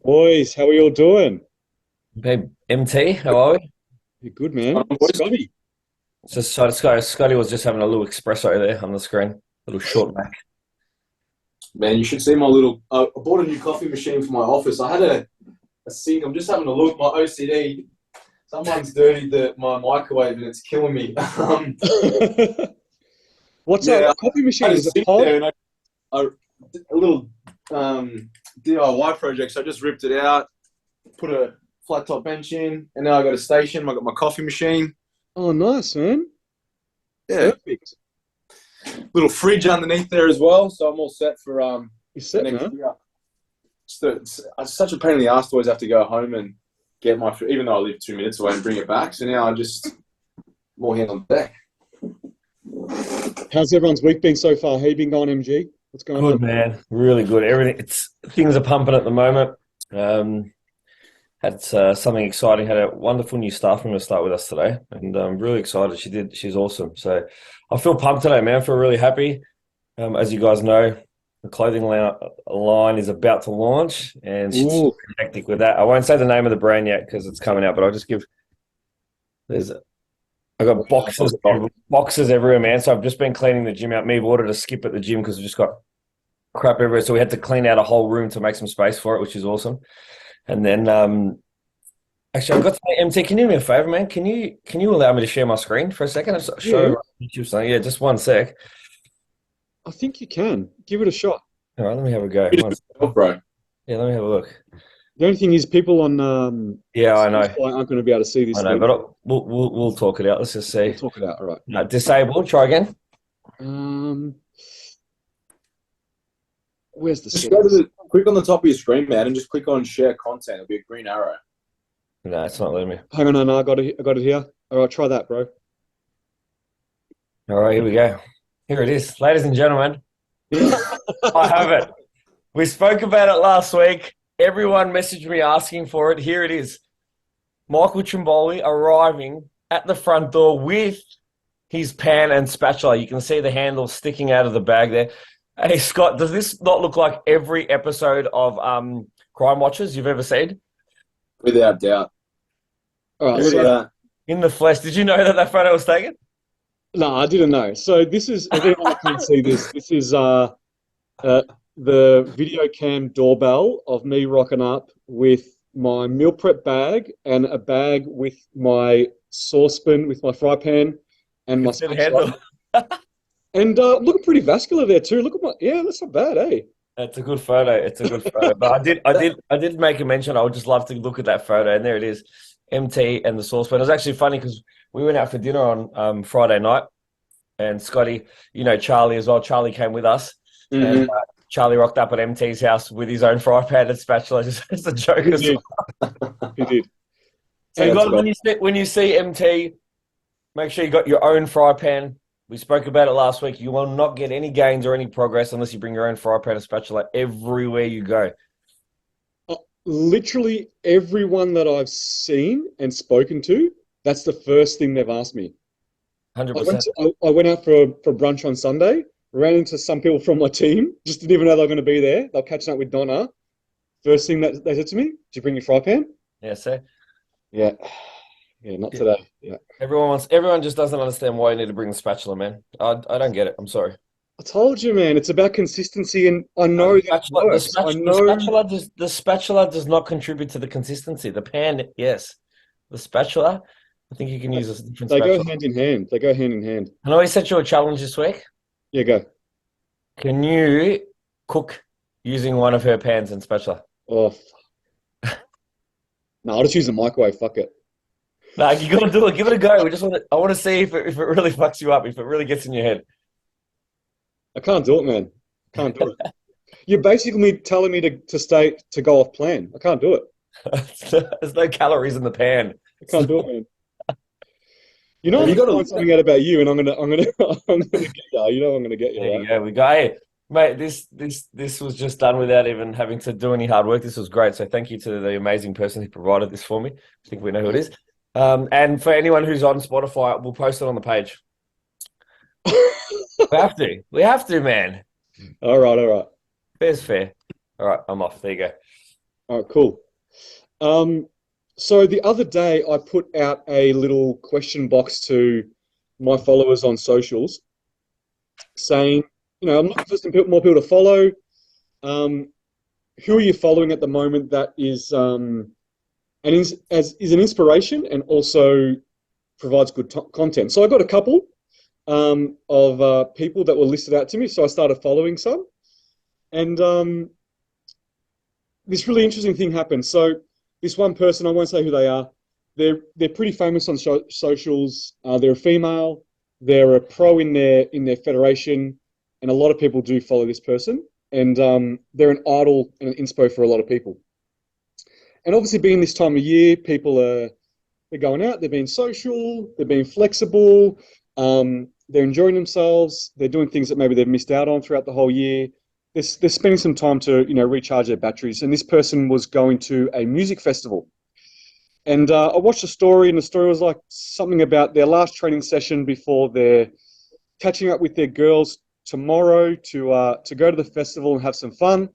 Boys, how are you all doing? Hey, MT, how are we? You're good, man. Boys. Scotty. Scotty was just having a little espresso there on the screen, little short Mac. Man, you should see my little. I bought a new coffee machine for my office. I had a sink. I'm just having a look. My OCD. Someone's dirtied my microwave and it's killing me. What's Yeah, a coffee I machine? had a Is it sink pod? there and a little DIY project. So I just ripped it out, put a flat top bench in, and now I got a station. I got my coffee machine. Oh, nice, man. Yeah, Perfect. little fridge underneath there as well. So I'm all set for You're the set, next man. year. It's such a pain in the ass to always have to go home and get my food, even though I live 2 minutes away and bring it back. So now I just more hands on deck. How's everyone's week been so far? How you been going, MG? What's going Good on? man, really good. Things are pumping at the moment. Had something exciting. Had a wonderful new staff member start with us today, and I'm really excited. She's awesome. So I feel pumped today, man. I feel really happy. As you guys know, the line is about to launch, and she's Ooh, hectic with that. I won't say the name of the brand yet because it's coming out, but I'll just give. There's I got boxes everywhere, man. So I've just been cleaning the gym out. Me ordered a skip at the gym because we just got crap everywhere. So we had to clean out a whole room to make some space for it, which is awesome. And then actually I've got to say, MT, can you do me a favor, man? Can you allow me to share my screen for a second? I'll show yeah, YouTube something. Yeah, just one sec. I think you can. Give it a shot. All right, let me have a go. Bro. Yeah, let me have a look. The only thing is people on Yeah, I know. Spotify aren't going to be able to see I this know, thing. but we'll talk it out. Let's just We'll see. talk it out. All right. No, disable. Try again. Um, where's the Just go to settings? click on the top of your screen, man, and just click on share content. It'll be a green arrow. No, it's not letting me. Hang on, no, I got it. I got it here. All right, try that, bro. All right, here we go. Here it is, ladies and gentlemen. I have it. We spoke about it last week. Everyone messaged me asking for it. Here it is. Michael Trimboli arriving at the front door with his pan and spatula. You can see the handle sticking out of the bag there. Hey, Scott, does this not look like every episode of Crime Watchers you've ever seen? Without doubt. All right, Look at so that. In the flesh. Did you know that photo was taken? no, I didn't know. So this is everyone that can't see this. This is the video cam doorbell of me rocking up with my meal prep bag and a bag with my saucepan, with my fry pan, and You my can see the spatula. handle. And looking pretty vascular there too. Look at my that's not bad, eh? It's a good photo. It's a good photo. But I did make a mention. I would just love to look at that photo, and there it is, MT and the saucepan. It was actually funny because we went out for dinner on Friday night, and Scotty, Charlie as well. Charlie came with us, and Mm-hmm. Charlie rocked up at MT's house with his own fry pan and spatula, just as a joke He as did. well. He did. So That's guys, about when you see MT, make sure you got your own fry pan. We spoke about it last week. You will not get any gains or any progress unless you bring your own fry pan and spatula everywhere you go. Literally everyone that I've seen and spoken to, that's the first thing they've asked me. I went 100%. I went out for brunch on Sunday, ran into some people from my team, just didn't even know they were going to be there. They were catching up with Donna. First thing that they said to me, "Did you bring your fry pan?" Yeah, so Yeah, yeah, not today. Yeah, everyone just doesn't understand why you need to bring the spatula, man. I don't get it. I'm sorry. I told you, man. It's about consistency, and I No, know the that it spatula, the works. I spatula, the know. spatula does the spatula does not contribute to the consistency. The pan, yes. The spatula, I think you can use a different They go spatula. hand in hand. They go hand in hand. I know I set you a challenge this week. Yeah, go. Can you cook using one of her pans and spatula? Oh, no, I'll just use the microwave. Fuck it. No, you got to do it. Give it a go. I want to see if it really fucks you up, if it really gets in your head. I can't do it, man. Can't do it. You're basically telling me to go off plan. I can't do it. There's no calories in the pan. I can't do it, man. You know Have I'm you gonna got find a something out about you, and I'm gonna get you. You know I'm gonna get you, There you right? go. We go, hey, mate. This was just done without even having to do any hard work. This was great. So thank you to the amazing person who provided this for me. I think we know who it is. And for anyone who's on Spotify, we'll post it on the page. We have to. We have to, man. All right, all right. Fair's fair. All right, I'm off. There you go. All right, cool. Um, so the other day I put out a little question box to my followers on socials saying, I'm looking for some more people to follow. Um, who are you following at the moment that is and is an inspiration and also provides good content? So I got a couple of people that were listed out to me, so I started following some, and this really interesting thing happened. So this one person, I won't say who they are. They're pretty famous on socials. They're a female. They're a pro in their federation, and a lot of people do follow this person. And they're an idol and an inspo for a lot of people. And obviously, being this time of year, people are they're going out. They're being social. They're being flexible. They're enjoying themselves. They're doing things that maybe they've missed out on throughout the whole year. They're spending some time to recharge their batteries. And this person was going to a music festival. And I watched the story, and the story was like something about their last training session before they're catching up with their girls tomorrow to go to the festival and have some fun. I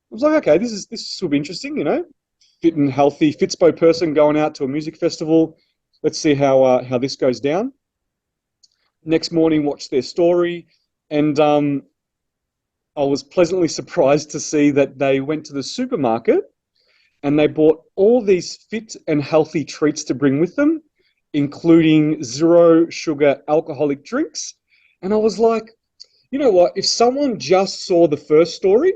was like, okay, this will be interesting, fit and healthy Fitspo person going out to a music festival. Let's see how this goes down. Next morning, watched their story, and I was pleasantly surprised to see that they went to the supermarket and they bought all these fit and healthy treats to bring with them, including zero sugar alcoholic drinks. And I was like, you know what? If someone just saw the first story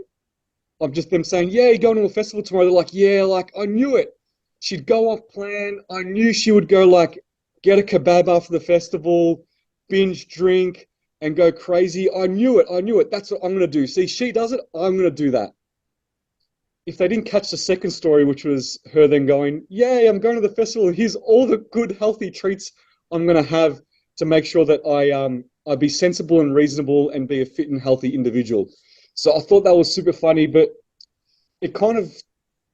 of just them saying, yeah, you're going to a festival tomorrow, they're like, yeah, like I knew it. She'd go off plan. I knew she would go like get a kebab after the festival, binge drink, and go crazy. I knew it. I knew it. That's what I'm going to do. See, she does it. I'm going to do that. If they didn't catch the second story, which was her then going, yay, I'm going to the festival. Here's all the good, healthy treats I'm going to have to make sure that I be sensible and reasonable and be a fit and healthy individual. So I thought that was super funny, but it kind of,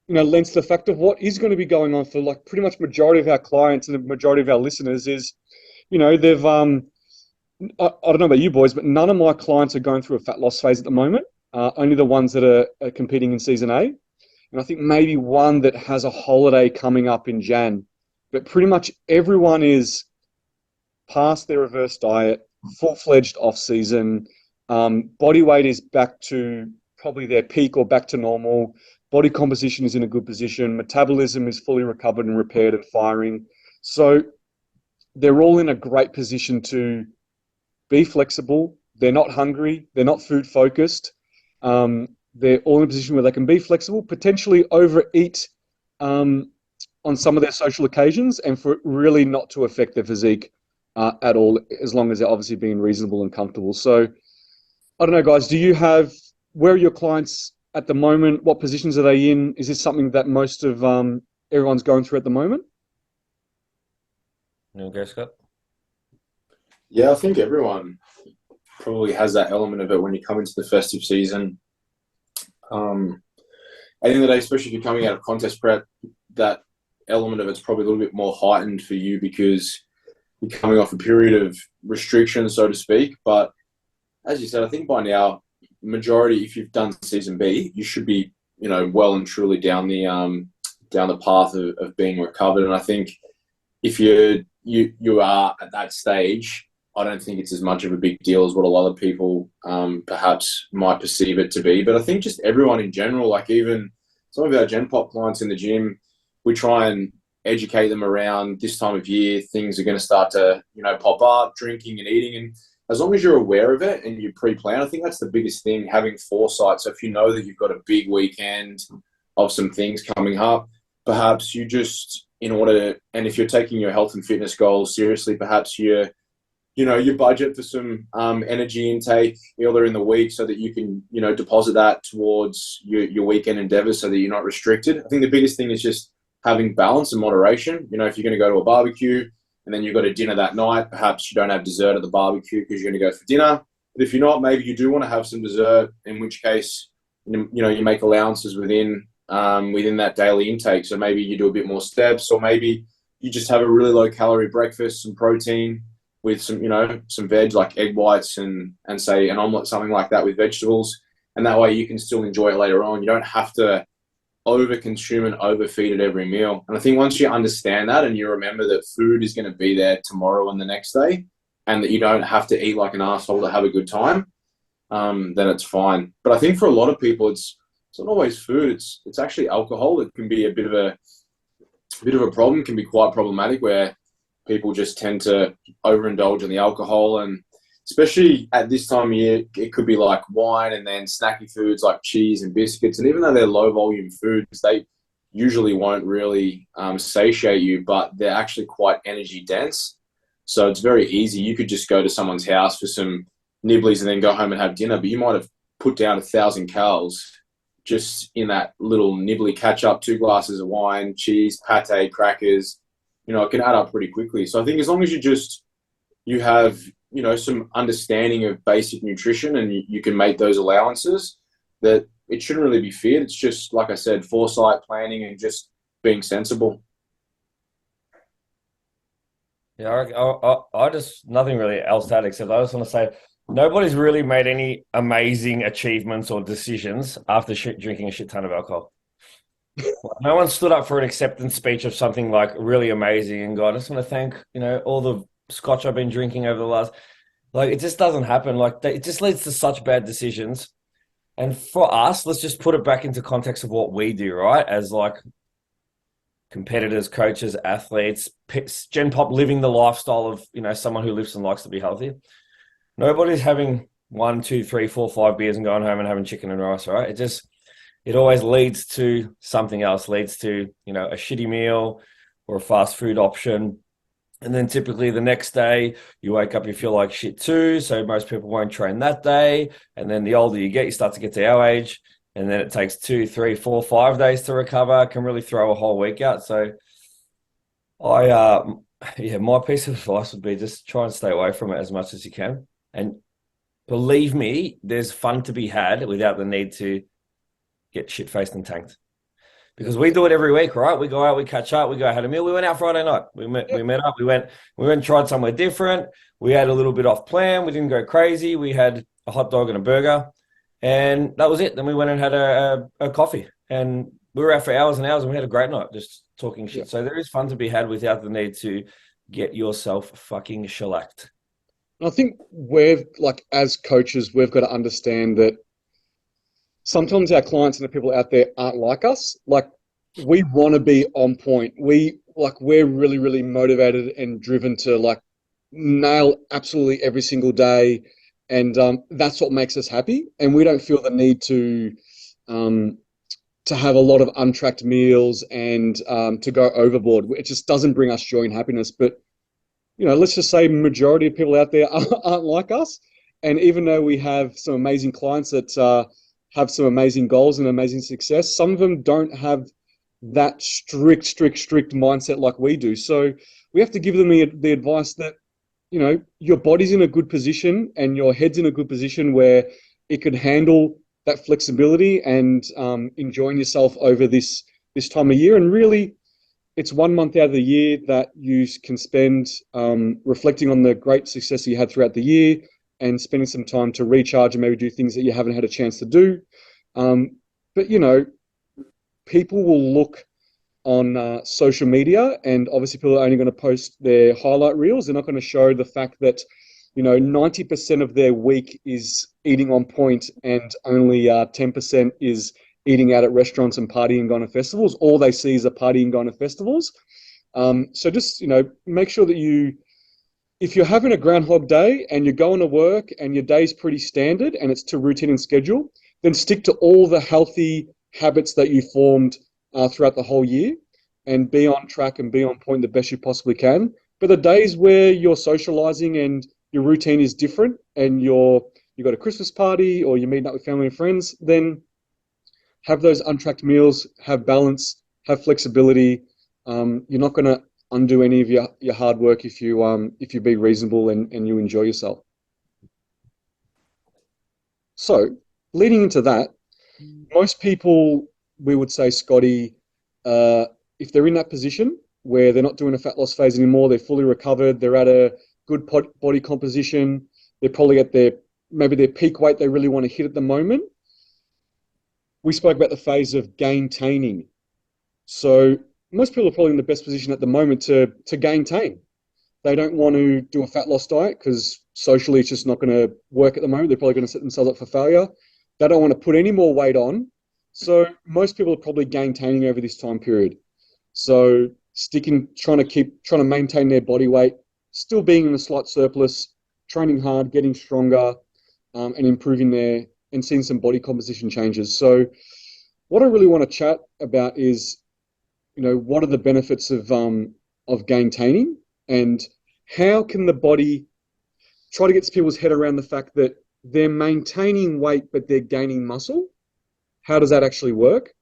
lends to the fact of what is going to be going on for like pretty much majority of our clients and the majority of our listeners is, they've, I don't know about you boys, but none of my clients are going through a fat loss phase at the moment. Only the ones that are competing in season A. And I think maybe one that has a holiday coming up in Jan. But pretty much everyone is past their reverse diet, full-fledged off-season. Body weight is back to probably their peak or back to normal. Body composition is in a good position. Metabolism is fully recovered and repaired and firing. So they're all in a great position to be flexible. They're not hungry. They're not food focused. They're all in a position where they can be flexible, potentially overeat on some of their social occasions, and for it really not to affect their physique at all, as long as they're obviously being reasonable and comfortable. So I don't know, guys, where are your clients at the moment? What positions are they in? Is this something that most of everyone's going through at the moment? You go, Scott? Yeah, I think everyone probably has that element of it when you come into the festive season. At the end of the day, especially if you're coming out of contest prep, that element of it's probably a little bit more heightened for you because you're coming off a period of restriction, so to speak. But as you said, I think by now, majority, if you've done season B, you should be, well and truly down the path of being recovered. And I think if you are at that stage, I don't think it's as much of a big deal as what a lot of people perhaps might perceive it to be. But I think just everyone in general, like even some of our Gen Pop clients in the gym, we try and educate them around this time of year. Things are going to start to, pop up, drinking and eating. And as long as you're aware of it and you pre-plan, I think that's the biggest thing, having foresight. So if you know that you've got a big weekend of some things coming up, perhaps you just, and if you're taking your health and fitness goals seriously, perhaps you budget for some energy intake earlier in the week so that you can, deposit that towards your weekend endeavors so that you're not restricted. I think the biggest thing is just having balance and moderation. If you're going to go to a barbecue and then you've got a dinner that night, perhaps you don't have dessert at the barbecue because you're going to go for dinner. But if you're not, maybe you do want to have some dessert, in which case, you make allowances within that daily intake. So maybe you do a bit more steps, or maybe you just have a really low calorie breakfast, some protein with some, some veg like egg whites and say an omelette, something like that with vegetables. And that way you can still enjoy it later on. You don't have to over-consume and overfeed at every meal. And I think once you understand that and you remember that food is going to be there tomorrow and the next day, and that you don't have to eat like an asshole to have a good time, then it's fine. But I think for a lot of people, it's not always food. It's actually alcohol. It can be a bit of a problem. It can be quite problematic where people just tend to overindulge in the alcohol, and especially at this time of year, it could be like wine and then snacky foods like cheese and biscuits. And even though they're low volume foods, they usually won't really satiate you, but they're actually quite energy dense. So it's very easy. You could just go to someone's house for some nibblies and then go home and have dinner, but you might have put down 1,000 calories just in that little nibbly catch up, 2 glasses of wine, cheese, pate, crackers. It can add up pretty quickly. So I think as long as you have some understanding of basic nutrition and you can make those allowances, that it shouldn't really be feared. It's just, like I said, foresight, planning, and just being sensible. Yeah, I just nothing really else to add except I just want to say nobody's really made any amazing achievements or decisions after drinking a shit ton of alcohol. No one stood up for an acceptance speech of something like really amazing and God, I just want to thank all the scotch I've been drinking over the last. Like, it just doesn't happen. Like, it just leads to such bad decisions. And for us, let's just put it back into context of what we do, right? As like competitors, coaches, athletes, Gen Pop living the lifestyle of, someone who lives and likes to be healthy. Nobody's having 1, 2, 3, 4, 5 beers and going home and having chicken and rice, right? It always leads to something else, leads to, a shitty meal or a fast food option. And then typically the next day you wake up, you feel like shit too. So most people won't train that day. And then the older you get, you start to get to our age. And then it takes 2, 3, 4, 5 days to recover. Can really throw a whole week out. So my piece of advice would be just try and stay away from it as much as you can. And believe me, there's fun to be had without the need to get shit-faced and tanked. Because we do it every week, right? We go out, we catch up, we go had a meal. We went out Friday night. We met up. We went and tried somewhere different. We had a little bit off plan. We didn't go crazy. We had a hot dog and a burger, and that was it. Then we went and had a coffee, and we were out for hours and hours, and we had a great night just talking shit. Yeah. So there is fun to be had without the need to get yourself fucking shellacked. I think as coaches, we've got to understand that sometimes our clients and the people out there aren't like us. Like, we want to be on point. We're really, really motivated and driven to nail absolutely every single day. And that's what makes us happy. And we don't feel the need to have a lot of untracked meals and to go overboard. It just doesn't bring us joy and happiness. But, let's just say majority of people out there aren't like us. And even though we have some amazing clients that have some amazing goals and amazing success, some of them don't have that strict mindset like we do. So we have to give them the advice that, your body's in a good position and your head's in a good position where it could handle that flexibility and enjoying yourself over this time of year. And really, it's 1 month out of the year that you can spend reflecting on the great success you had throughout the year and spending some time to recharge and maybe do things that you haven't had a chance to do. But, people will look on social media, and obviously people are only going to post their highlight reels. They're not going to show the fact that, 90% of their week is eating on point and only 10% is eating out at restaurants and partying, going to festivals. All they see is a partying, going to festivals. So just, make sure that if you're having a Groundhog Day and you're going to work and your day's pretty standard and it's to routine and schedule, then stick to all the healthy habits that you formed throughout the whole year and be on track and be on point the best you possibly can. But the days where you're socializing and your routine is different and you've got a Christmas party or you're meeting up with family and friends, then have those untracked meals, have balance, have flexibility. You're not going to undo any of your hard work if you be reasonable and you enjoy yourself. So leading into that, most people, we would say, Scotty, if they're in that position where they're not doing a fat loss phase anymore, they're fully recovered, they're at a good body composition, they're probably at their peak weight they really want to hit at the moment. we spoke about the phase of gaintaining. So most people are probably in the best position at the moment to gaintain. They don't want to do a fat loss diet because socially it's just not going to work at the moment. They're probably going to set themselves up for failure. They don't want to put any more weight on. So most people are probably gaintaining over this time period. So trying to maintain their body weight, still being in a slight surplus, training hard, getting stronger, and improving and seeing some body composition changes. So what I really want to chat about is, what are the benefits of gaintaining, and how can the body try to get people's head around the fact that they're maintaining weight but they're gaining muscle? How does that actually work?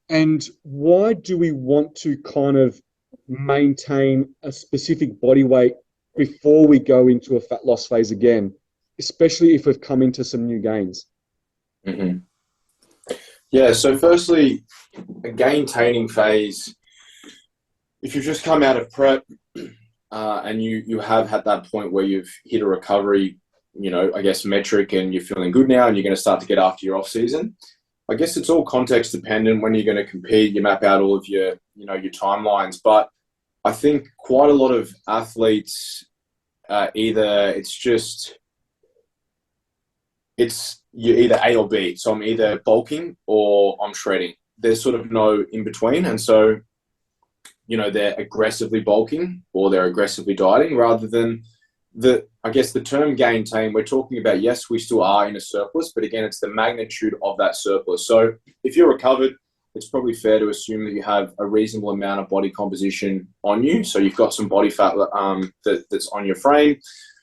And why do we want to kind of maintain a specific body weight before we go into a fat loss phase again, especially if we've come into some new gains? Mm-hmm. Yeah, so firstly, a gaintaining phase, if you've just come out of prep and you have had that point where you've hit a recovery, I guess metric, and you're feeling good now and you're going to start to get after your off season, I guess it's all context dependent. When you're going to compete, you map out all of your timelines. But I think quite a lot of athletes, you're either A or B. So I'm either bulking or I'm shredding. There's sort of no in between. And so, they're aggressively bulking or they're aggressively dieting, rather than the term gaintain. We're talking about, yes, we still are in a surplus, but again, it's the magnitude of that surplus. So if you're recovered, it's probably fair to assume that you have a reasonable amount of body composition on you. So you've got some body fat that's on your frame.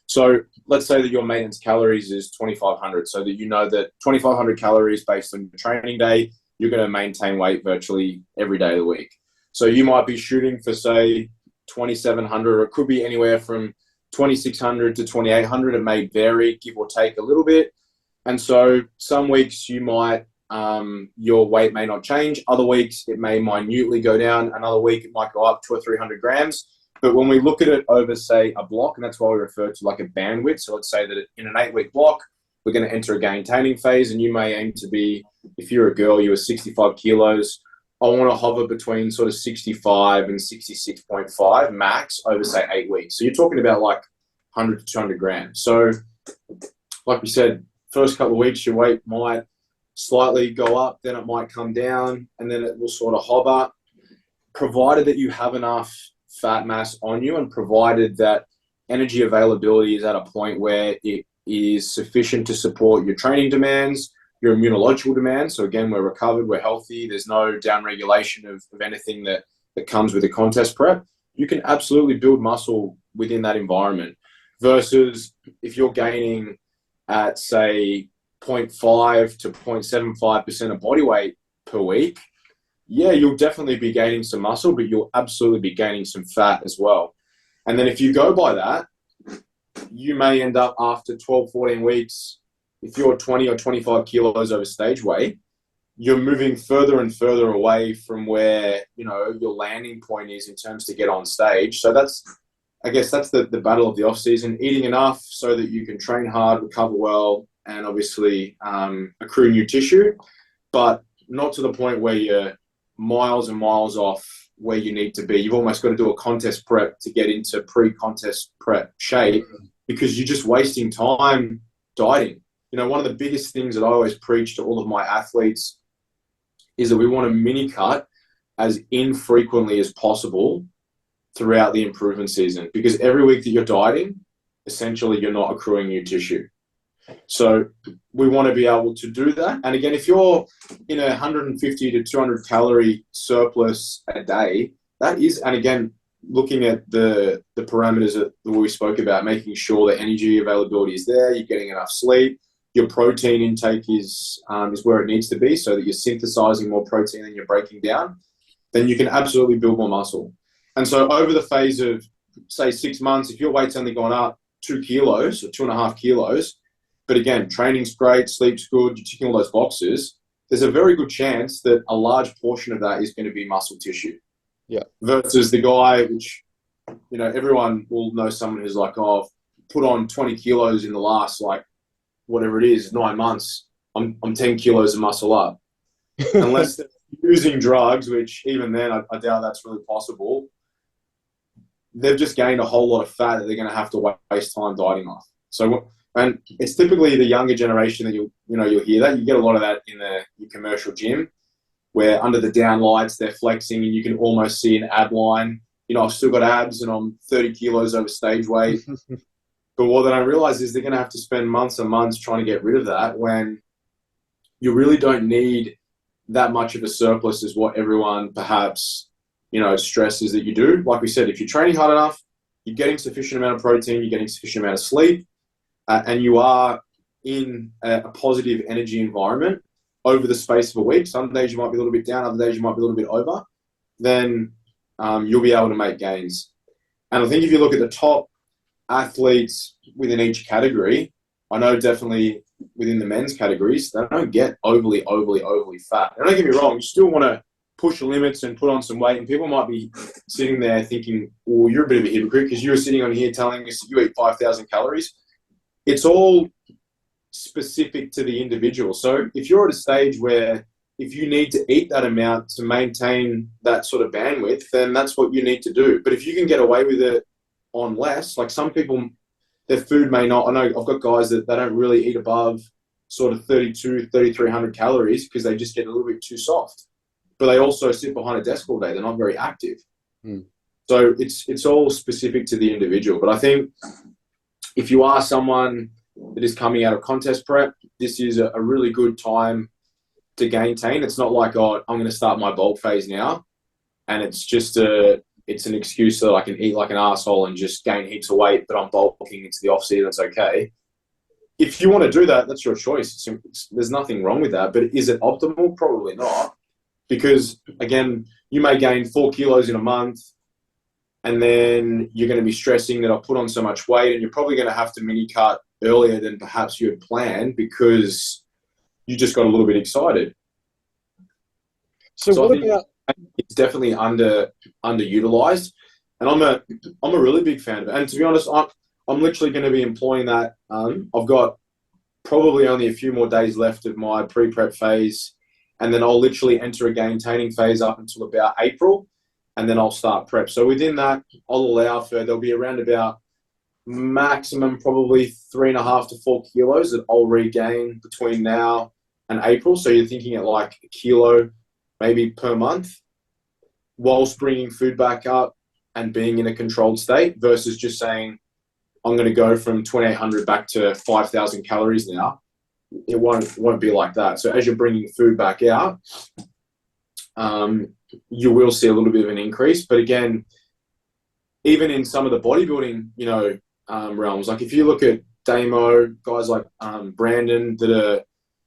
So let's say that your maintenance calories is 2,500, so that that 2,500 calories based on your training day, you're going to maintain weight virtually every day of the week. So you might be shooting for, say, 2,700, or it could be anywhere from 2,600 to 2,800. It may vary, give or take a little bit. And so some weeks you might, your weight may not change. Other weeks it may minutely go down. Another week it might go up 200 or 300 grams. But when we look at it over, say, a block, and that's why we refer to like a bandwidth. So let's say that in an 8-week block, we're going to enter a gaintaining phase, and you may aim to be, if you're a girl, you are 65 kilos. I want to hover between sort of 65 and 66.5 max over, say, 8 weeks. So you're talking about like 100 to 200 grams. So like we said, first couple of weeks, your weight might slightly go up, then it might come down, and then it will sort of hover, provided that you have enough fat mass on you, and provided that energy availability is at a point where it is sufficient to support your training demands, your immunological demands. So again, we're recovered, we're healthy, there's no downregulation of anything that comes with a contest prep. You can absolutely build muscle within that environment. Versus if you're gaining at, say, 0.5 to 0.75% of body weight per week, yeah, you'll definitely be gaining some muscle, but you'll absolutely be gaining some fat as well. And then if you go by that, you may end up after 12, 14 weeks, if you're 20 or 25 kilos over stage weight, you're moving further and further away from where, your landing point is in terms to get on stage. So that's the battle of the off season, eating enough so that you can train hard, recover well, and obviously accrue new tissue, but not to the point where you're miles and miles off where you need to be. You've almost got to do a contest prep to get into pre-contest prep shape, because you're just wasting time dieting. One of the biggest things that I always preach to all of my athletes is that we want to mini cut as infrequently as possible throughout the improvement season, because every week that you're dieting, essentially you're not accruing new tissue. So we want to be able to do that. And again, if you're in a 150 to 200 calorie surplus a day, that is, and again, looking at the parameters that we spoke about, making sure that energy availability is there, you're getting enough sleep, your protein intake is where it needs to be, so that you're synthesizing more protein than you're breaking down, then you can absolutely build more muscle. And so over the phase of, say, 6 months, if your weight's only gone up 2 kilos or 2.5 kilos, but again, training's great, sleep's good, you're ticking all those boxes, there's a very good chance that a large portion of that is going to be muscle tissue. Yeah. Versus the guy, which, everyone will know someone who's like, oh, I've put on 20 kilos in the last, whatever it is, 9 months, I'm 10 kilos of muscle up. unless they're using drugs, which even then I doubt that's really possible. They've just gained a whole lot of fat that they're going to have to waste time dieting off. So, and it's typically the younger generation that you'll hear that. You get a lot of that in your commercial gym, where under the down lights they're flexing and you can almost see an ab line. I've still got abs and I'm 30 kilos over stage weight. But what they don't realize is they're going to have to spend months and months trying to get rid of that when you really don't need that much of a surplus is what everyone perhaps, stresses that you do. Like we said, if you're training hard enough, you're getting sufficient amount of protein, you're getting sufficient amount of sleep, and you are in a positive energy environment over the space of a week. Some days you might be a little bit down, other days you might be a little bit over. Then you'll be able to make gains. And I think if you look at the top athletes within each category, I know definitely within the men's categories, they don't get overly fat. And don't get me wrong, you still want to push the limits and put on some weight. And people might be sitting there thinking, well, you're a bit of a hypocrite because you were sitting on here telling us you eat 5,000 calories. It's all specific to the individual. So if you're at a stage where if you need to eat that amount to maintain that sort of bandwidth, then that's what you need to do. But if you can get away with it on less, like some people, their food may not. I know I've got guys that they don't really eat above sort of 3,300 calories because they just get a little bit too soft. But they also sit behind a desk all day. They're not very active. So it's all specific to the individual. But I think if you are someone that is coming out of contest prep, this is a really good time to Gaintain. It's not like, I'm going to start my bulk phase now, and it's just it's an excuse so that I can eat like an asshole and just gain heaps of weight, but I'm bulking into the off season. It's okay. If you want to do that, that's your choice. There's nothing wrong with that. But is it optimal? Probably not, because again, you may gain 4 kilos in a month, and then you're going to be stressing that I put on so much weight, and you're probably going to have to mini cut earlier than perhaps you had planned because you just got a little bit excited. So what about? It's definitely underutilized, and I'm a really big fan of it. And to be honest, I'm literally going to be employing that. I've got probably only a few more days left of my pre-prep phase, and then I'll literally enter a gaintaining phase up until about April, and then I'll start prep. So within that, I'll allow for there'll be around about maximum probably 3.5 to 4 kilos that I'll regain between now and April. So you're thinking at like a kilo maybe per month, whilst bringing food back up and being in a controlled state versus just saying, I'm going to go from 2,800 back to 5,000 calories now. It won't be like that. So as you're bringing food back out, you will see a little bit of an increase. But again, even in some of the bodybuilding, realms, like if you look at Damo, guys like Brandon that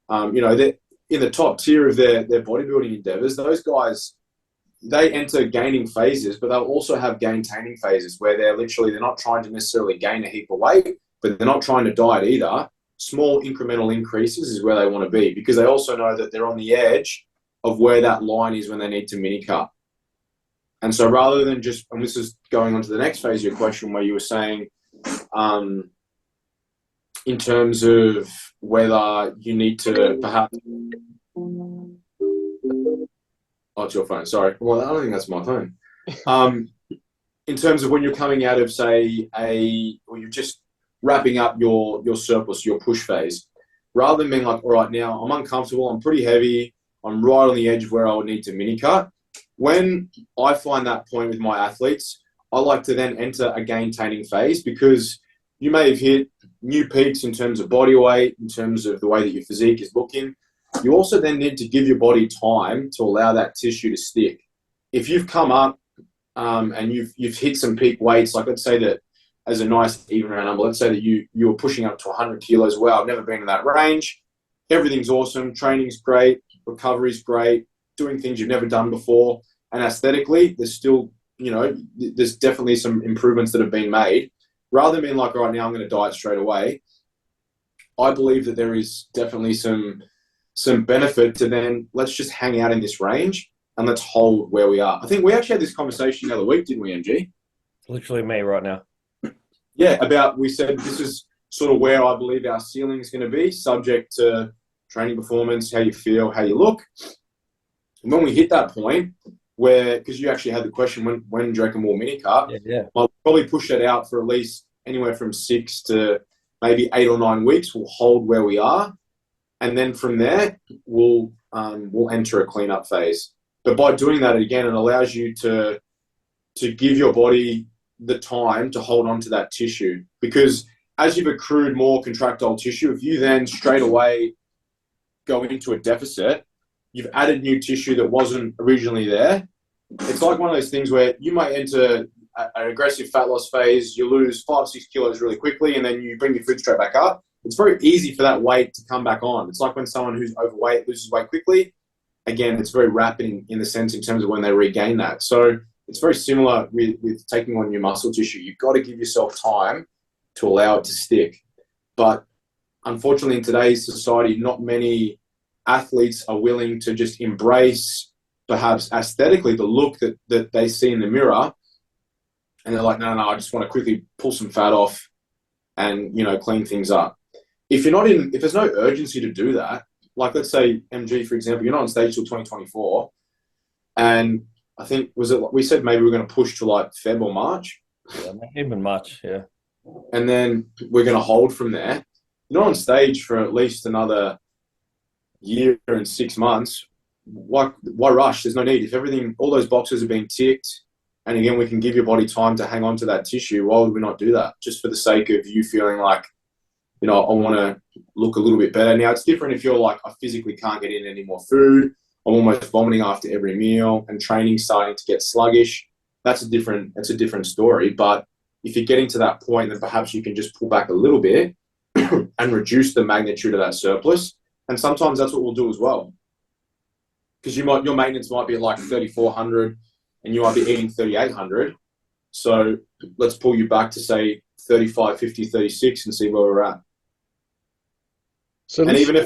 are, they're in the top tier of their bodybuilding endeavors, those guys, they enter gaining phases, but they'll also have gaintaining phases where they're not trying to necessarily gain a heap of weight, but they're not trying to diet either. Small incremental increases is where they want to be because they also know that they're on the edge of where that line is when they need to mini cut. And so rather than just, and this is going on to the next phase of your question where you were saying, in terms of whether you need to perhaps... Oh, it's your phone. Sorry. Well, I don't think that's my phone. In terms of when you're coming out of, say, or you're just wrapping up your surplus, your push phase, rather than being like, all right, now I'm uncomfortable, I'm pretty heavy, I'm right on the edge of where I would need to mini cut. When I find that point with my athletes, I like to then enter a gaintaining phase because you may have hit new peaks in terms of body weight, in terms of the way that your physique is looking. You also then need to give your body time to allow that tissue to stick. If you've come up and you've hit some peak weights, like let's say that as a nice even round number, let's say that you were pushing up to 100 kilos. Well, I've never been in that range. Everything's awesome. Training's great. Recovery's great. Doing things you've never done before. And aesthetically, there's still, there's definitely some improvements that have been made. Rather than being like, all right, now I'm going to diet straight away, I believe that there is definitely some benefit to then let's just hang out in this range and let's hold where we are. I think we actually had this conversation the other week, didn't we, MG? Literally me right now. Yeah, we said this is sort of where I believe our ceiling is going to be, subject to training performance, how you feel, how you look. when we hit that point where, because you actually had the question, when do you reckon we'll mini cut? Yeah. I'll probably push that out for at least anywhere from 6 to maybe 8 or 9 weeks. We'll hold where we are, and then from there we'll enter a cleanup phase. But by doing that, again, it allows you to give your body the time to hold on to that tissue, because as you've accrued more contractile tissue, if you then straight away go into a deficit, you've added new tissue that wasn't originally there. It's like one of those things where you might enter an aggressive fat loss phase, you lose 5 or 6 kilos really quickly, and then you bring your food straight back up. It's very easy for that weight to come back on. It's like when someone who's overweight loses weight quickly. Again, it's very rapid in the sense in terms of when they regain that. So it's very similar with taking on new muscle tissue. You've got to give yourself time to allow it to stick. But unfortunately, in today's society, not many athletes are willing to just embrace, perhaps aesthetically, the look that they see in the mirror. And they're like, no, I just want to quickly pull some fat off and, clean things up. If there's no urgency to do that, like let's say MG, for example, you're not on stage till 2024. And I think, we said maybe we're going to push to like Feb or March. Yeah, even March, yeah. And then we're going to hold from there. You're not on stage for at least another year and 6 months. Why rush? There's no need. If all those boxes are being ticked, and again, we can give your body time to hang on to that tissue, why would we not do that? Just for the sake of you feeling like, I want to look a little bit better. Now, it's different if you're like, I physically can't get in any more food. I'm almost vomiting after every meal, and training's starting to get sluggish. That's a different story. But if you're getting to that point, then perhaps you can just pull back a little bit and reduce the magnitude of that surplus. And sometimes that's what we'll do as well. Because your maintenance might be at like 3,400 and you might be eating 3,800. So let's pull you back to say 35, 50, 36 and see where we're at. So, and even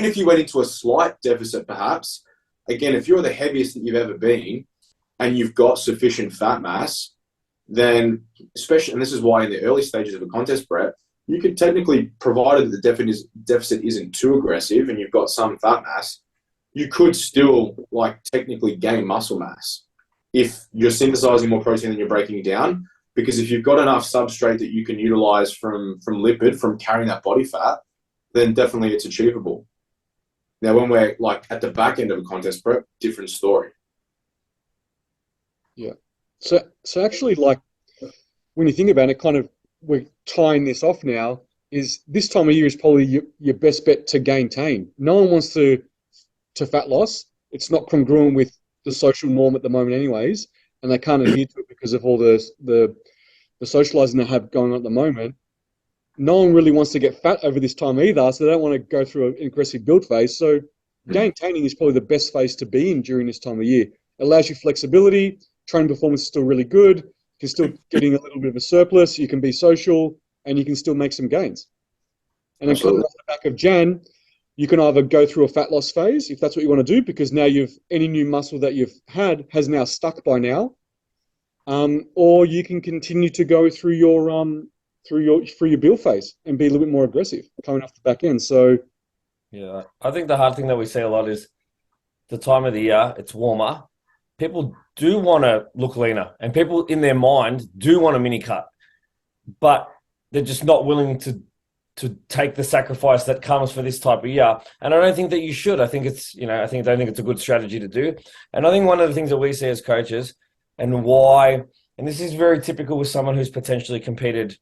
if you went into a slight deficit, perhaps, again, if you're the heaviest that you've ever been and you've got sufficient fat mass, then especially, and this is why in the early stages of a contest prep, you could technically, provided the deficit isn't too aggressive and you've got some fat mass, you could still technically gain muscle mass if you're synthesizing more protein than you're breaking it down. Because if you've got enough substrate that you can utilize from lipid, from carrying that body fat, then definitely it's achievable. Now, when we're at the back end of a contest prep, different story. Yeah. So actually, when you think about it, kind of we're tying this off now, is this time of year is probably your best bet to gaintain. No one wants to fat loss. It's not congruent with the social norm at the moment anyways, and they can't adhere to it because of all the socializing they have going on at the moment. No one really wants to get fat over this time either, so they don't want to go through an aggressive build phase. So gaintaining is probably the best phase to be in during this time of year. It allows you flexibility, training performance is still really good, you can still getting a little bit of a surplus, you can be social, and you can still make some gains. And then coming off the back of Jan, you can either go through a fat loss phase, if that's what you want to do, because now any new muscle that you've had has now stuck by now, or you can continue to go through your build phase and be a little bit more aggressive coming off the back end. So, yeah, I think the hard thing that we see a lot is the time of the year. It's warmer. People do want to look leaner, and people in their mind do want a mini cut, but they're just not willing to take the sacrifice that comes for this type of year. And I don't think that you should. I think it's, I don't think it's a good strategy to do. And I think one of the things that we see as coaches, and why, and this is very typical with someone who's potentially competed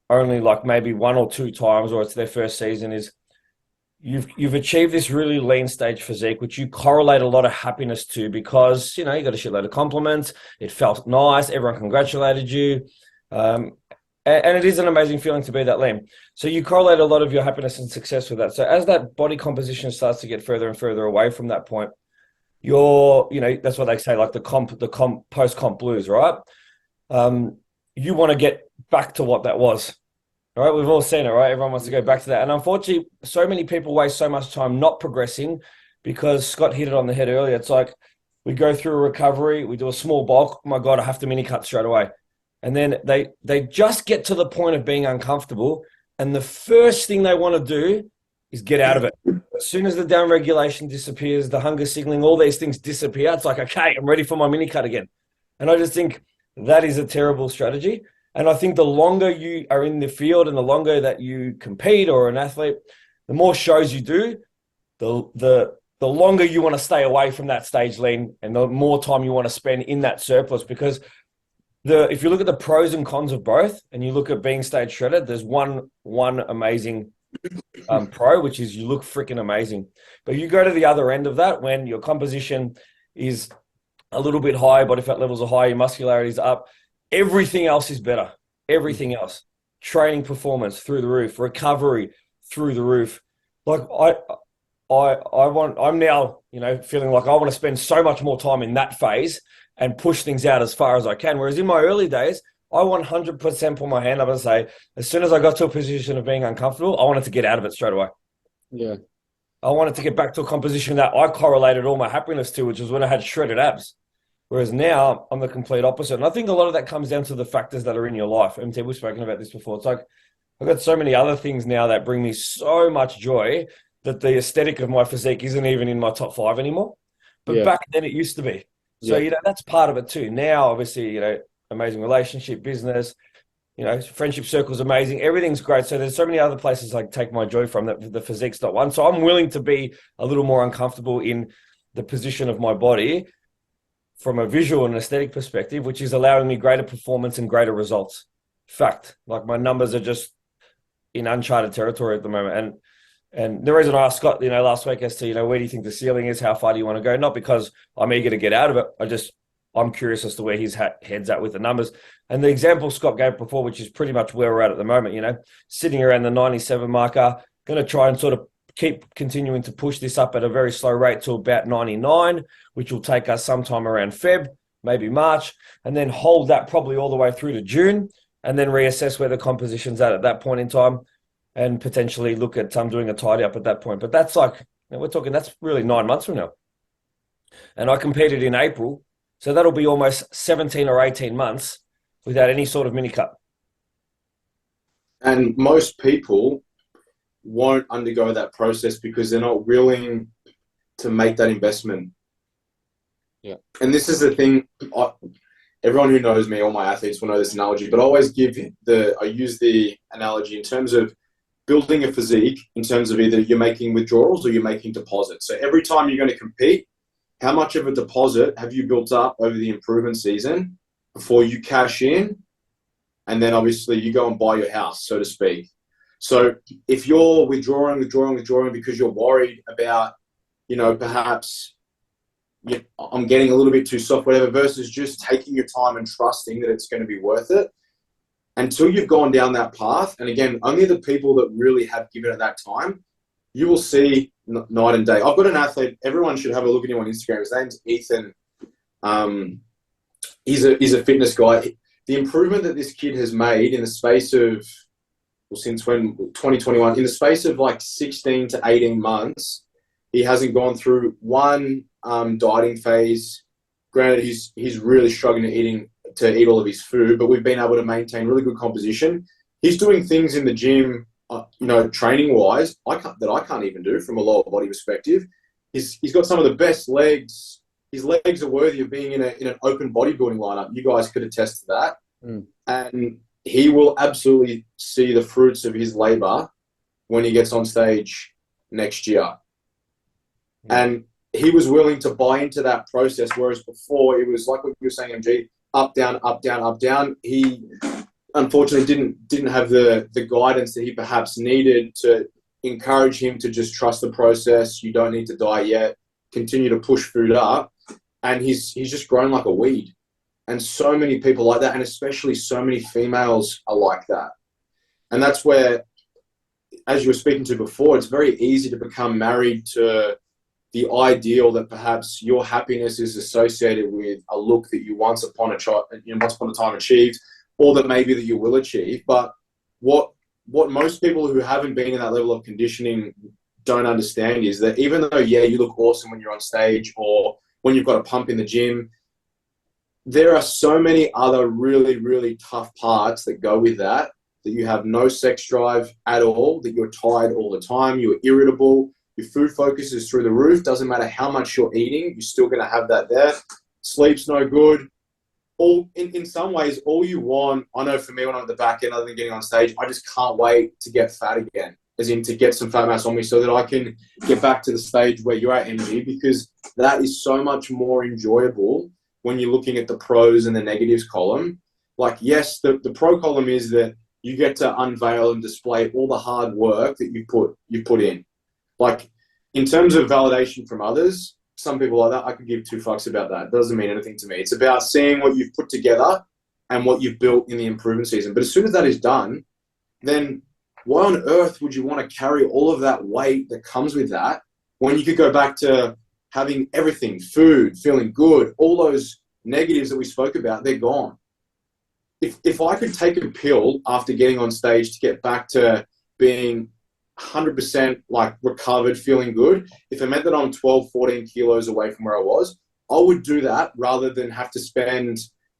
only maybe 1 or 2 times, or it's their first season, is you've achieved this really lean stage physique, which you correlate a lot of happiness to because, you got a shitload of compliments. It felt nice. Everyone congratulated you. And it is an amazing feeling to be that lean. So you correlate a lot of your happiness and success with that. So as that body composition starts to get further and further away from that point, that's what they say, the post-comp blues, right? You want to get back to what that was. All right, we've all seen it, right? Everyone wants to go back to that. And unfortunately, so many people waste so much time not progressing because Scott hit it on the head earlier. It's like we go through a recovery, we do a small bulk. Oh my God, I have to mini cut straight away. And then they just get to the point of being uncomfortable. And the first thing they want to do is get out of it. As soon as the down regulation disappears, the hunger signaling, all these things disappear. It's like, okay, I'm ready for my mini cut again. And I just think that is a terrible strategy. And I think the longer you are in the field and the longer that you compete or an athlete, the more shows you do, the longer you want to stay away from that stage lean and the more time you want to spend in that surplus. Because if you look at the pros and cons of both and you look at being stage shredded, there's one amazing pro, which is you look freaking amazing. But you go to the other end of that when your composition is a little bit high, body fat levels are high, your muscularity is up, everything else is better. Everything else. Training performance through the roof, recovery through the roof. Like I'm now, feeling like I want to spend so much more time in that phase and push things out as far as I can. Whereas in my early days, I 100% put my hand up and say, as soon as I got to a position of being uncomfortable, I wanted to get out of it straight away. Yeah. I wanted to get back to a composition that I correlated all my happiness to, which was when I had shredded abs. Whereas now I'm the complete opposite. And I think a lot of that comes down to the factors that are in your life. MT, we've spoken about this before. It's like I've got so many other things now that bring me so much joy that the aesthetic of my physique isn't even in my top 5 anymore. But back then it used to be. So, that's part of it too. Now, obviously, amazing relationship, business, friendship circle's amazing. Everything's great. So there's so many other places I take my joy from that the physique's not one. So I'm willing to be a little more uncomfortable in the position of my body from a visual and aesthetic perspective, which is allowing me greater performance and greater results. Fact, like my numbers are just in uncharted territory at the moment. And the reason I asked Scott, last week as to, where do you think the ceiling is? How far do you want to go? Not because I'm eager to get out of it. I'm curious as to where his head's at with the numbers. And the example Scott gave before, which is pretty much where we're at the moment, sitting around the 97 marker, going to try and sort of keep continuing to push this up at a very slow rate to about 99, which will take us sometime around Feb, maybe March, and then hold that probably all the way through to June, and then reassess where the composition's at that point in time, and potentially look at doing a tidy up at that point. But that's like, we're talking, that's really 9 months from now. And I competed in April, so that'll be almost 17 or 18 months without any sort of mini cut. And most people won't undergo that process because they're not willing to make that investment. Yeah. And this is the thing, everyone who knows me, all my athletes will know this analogy, but I always I use the analogy in terms of building a physique, in terms of either you're making withdrawals or you're making deposits. So every time you're going to compete, how much of a deposit have you built up over the improvement season before you cash in? And then obviously you go and buy your house, so to speak. So if you're withdrawing because you're worried about, perhaps I'm getting a little bit too soft, whatever, versus just taking your time and trusting that it's going to be worth it, until you've gone down that path, and again, only the people that really have given it that time, you will see night and day. I've got an athlete, everyone should have a look at him on Instagram. His name's Ethan. He's a fitness guy. The improvement that this kid has made in the space of, since when, 2021, in the space of like 16 to 18 months, he hasn't gone through one dieting phase. Granted, he's really struggling to eat all of his food, but we've been able to maintain really good composition. He's doing things in the gym, training wise, that I can't even do from a lower body perspective. He's got some of the best legs. His legs are worthy of being in an open bodybuilding lineup. You guys could attest to that. And he will absolutely see the fruits of his labor when he gets on stage next year. And he was willing to buy into that process, whereas before it was like what you were saying, MG, up, down, up, down, up, down. He unfortunately didn't have the guidance that he perhaps needed to encourage him to just trust the process. You don't need to diet yet. Continue to push food up. And he's just grown like a weed. And so many people like that, and especially so many females are like that. And that's where, as you were speaking to before, it's very easy to become married to the ideal that perhaps your happiness is associated with a look that you once upon a time achieved, or that maybe that you will achieve. But what most people who haven't been in that level of conditioning don't understand is that even though, you look awesome when you're on stage or when you've got a pump in the gym, there are so many other really, really tough parts that go with that that you have no sex drive at all, that you're tired all the time, you're irritable, your food focus is through the roof, doesn't matter how much you're eating, you're still going to have that there. Sleep's no good. In some ways, all you want, I know for me when I'm at the back end, other than getting on stage, I just can't wait to get fat again, as in to get some fat mass on me so that I can get back to the stage where you're at, MG, because that is so much more enjoyable when you're looking at the pros and the negatives column. Like, yes, the pro column is that you get to unveil and display all the hard work that you put in. Like, in terms of validation from others, some people like that, I could give two fucks about that. It doesn't mean anything to me. It's about seeing what you've put together and what you've built in the improvement season. But as soon as that is done, then why on earth would you want to carry all of that weight that comes with that when you could go back to having everything, food, feeling good, all those negatives that we spoke about, they're gone. If I could take a pill after getting on stage to get back to being 100% like recovered, feeling good, if it meant that I'm 12, 14 kilos away from where I was, I would do that rather than have to spend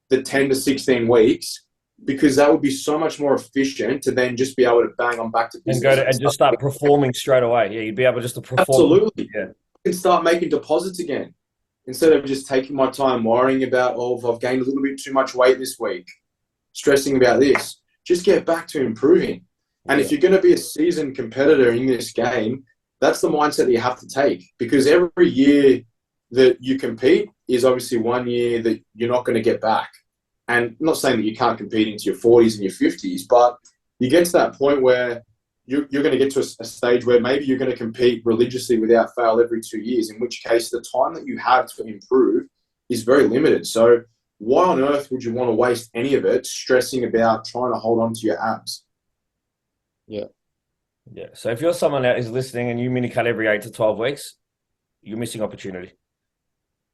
the 10 to 16 weeks, because that would be so much more efficient to then just be able to bang on back to business. And just start performing straight away. Yeah, you'd be able just to perform. Absolutely. Yeah. And start making deposits again. Instead of just taking my time worrying about, oh, if I've gained a little bit too much weight this week, stressing about this, just get back to improving. And if you're going to be a seasoned competitor in this game, that's the mindset that you have to take, because every year that you compete is obviously 1 year that you're not going to get back. And I'm not saying that you can't compete into your 40s and your 50s, but you get to that point where you're going to get to a stage where maybe you're going to compete religiously without fail every 2 years, in which case the time that you have to improve is very limited. So why on earth would you want to waste any of it stressing about trying to hold on to your abs? Yeah. Yeah. So if you're someone that is listening and you mini cut every 8 to 12 weeks, you're missing opportunity.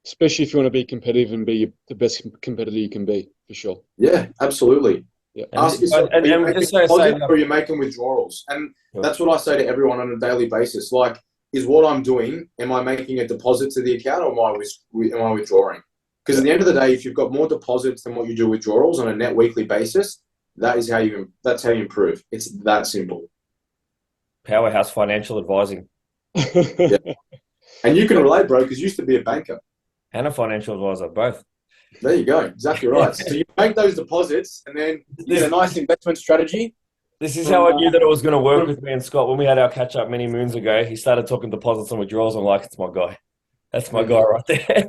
Especially if you want to be competitive and be the best competitor you can be, for sure. Yeah, absolutely. Yeah. Ask yourself, are you making deposits or are you making withdrawals? And that's what I say to everyone on a daily basis. Like, is what I'm doing, am I making a deposit to the account, or am I withdrawing? Because at the end of the day, if you've got more deposits than what you do withdrawals on a net weekly basis, that's how you improve. It's that simple. Powerhouse financial advising. Yeah. And you can relate, bro, because you used to be a banker. And a financial advisor, both. There you go. Exactly right. So you make those deposits and then you get a nice investment strategy. This is how I knew that it was going to work with me and Scott. When we had our catch-up many moons ago, he started talking deposits and withdrawals. I'm like, it's my guy. That's my guy right there.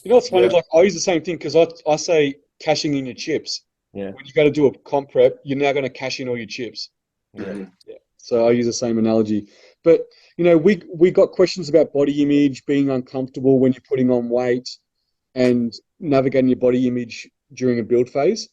You know what's funny? Yeah. Like, I use the same thing, because I say cashing in your chips. Yeah. When you go to do a comp prep, you're now going to cash in all your chips. Yeah. Yeah. So I use the same analogy. But, you know, we got questions about body image, being uncomfortable when you're putting on weight, and navigating your body image during a build phase.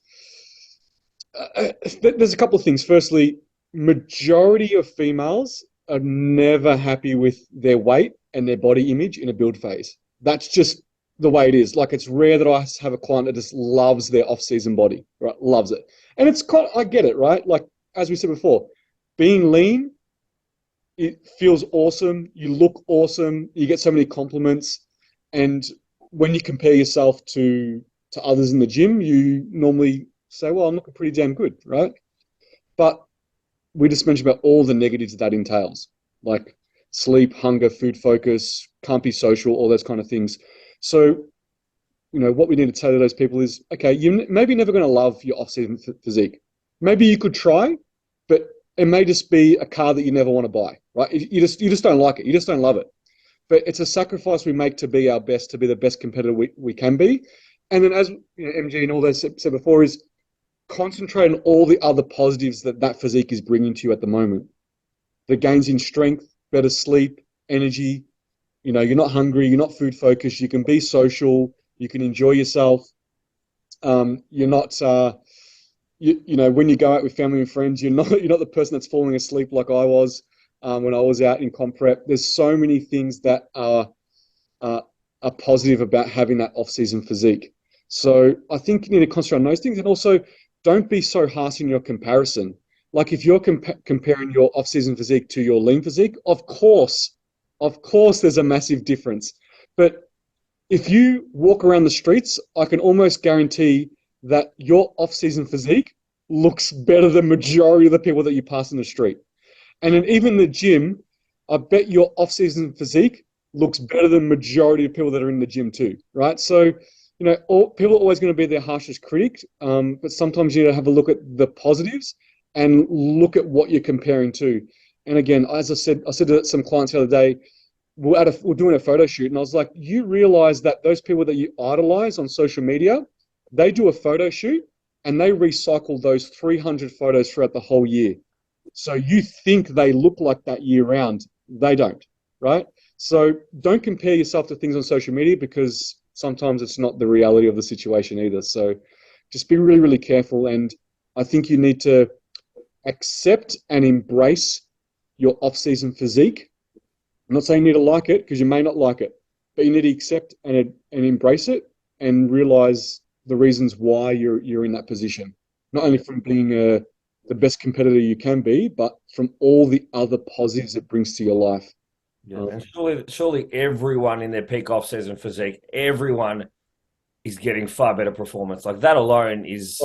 There's a couple of things. Firstly, majority of females are never happy with their weight and their body image in a build phase. That's just the way it is. Like, it's rare that I have a client that just loves their off-season body, right? Loves it. And it's kind of, I get it, right? Like, as we said before, being lean, it feels awesome. You look awesome. You get so many compliments. And when you compare yourself to others in the gym, you normally say, well, I'm looking pretty damn good, right? But we just mentioned about all the negatives that entails, like sleep, hunger, food focus, can't be social, all those kind of things. So, you know, what we need to tell those people is, okay, you're maybe never going to love your off-season physique. Maybe you could try, but it may just be a car that you never want to buy, right? You just don't like it. You just don't love it. But it's a sacrifice we make to be our best, to be the best competitor we can be. And then, as you know, MG and all those said before, is concentrate on all the other positives that physique is bringing to you at the moment. The gains in strength, better sleep, energy. You know, you're not hungry, you're not food focused, you can be social, you can enjoy yourself. You're not, you know, when you go out with family and friends, you're not the person that's falling asleep like I was when I was out in comp prep. There's so many things that are positive about having that off-season physique. So I think you need to concentrate on those things, and also don't be so harsh in your comparison. Like, if you're comparing your off-season physique to your lean physique, of course there's a massive difference. But if you walk around the streets, I can almost guarantee that your off-season physique looks better than majority of the people that you pass in the street. And then even the gym, I bet your off-season physique looks better than majority of people that are in the gym too, right? So, people are always going to be their harshest critic, but sometimes you need to have a look at the positives and look at what you're comparing to. And again, as I said to some clients the other day, we're doing a photo shoot, and I was like, you realize that those people that you idolize on social media, they do a photo shoot and they recycle those 300 photos throughout the whole year. So you think they look like that year round. They don't, right? So don't compare yourself to things on social media, because sometimes it's not the reality of the situation either. So just be really, really careful. And I think you need to accept and embrace your off-season physique. I'm not saying you need to like it, because you may not like it, but you need to accept and embrace it and realize the reasons why you're in that position. Not only from being the best competitor you can be, but from all the other positives it brings to your life. Yeah, and surely everyone in their peak off-season physique, everyone is getting far better performance. Like that alone is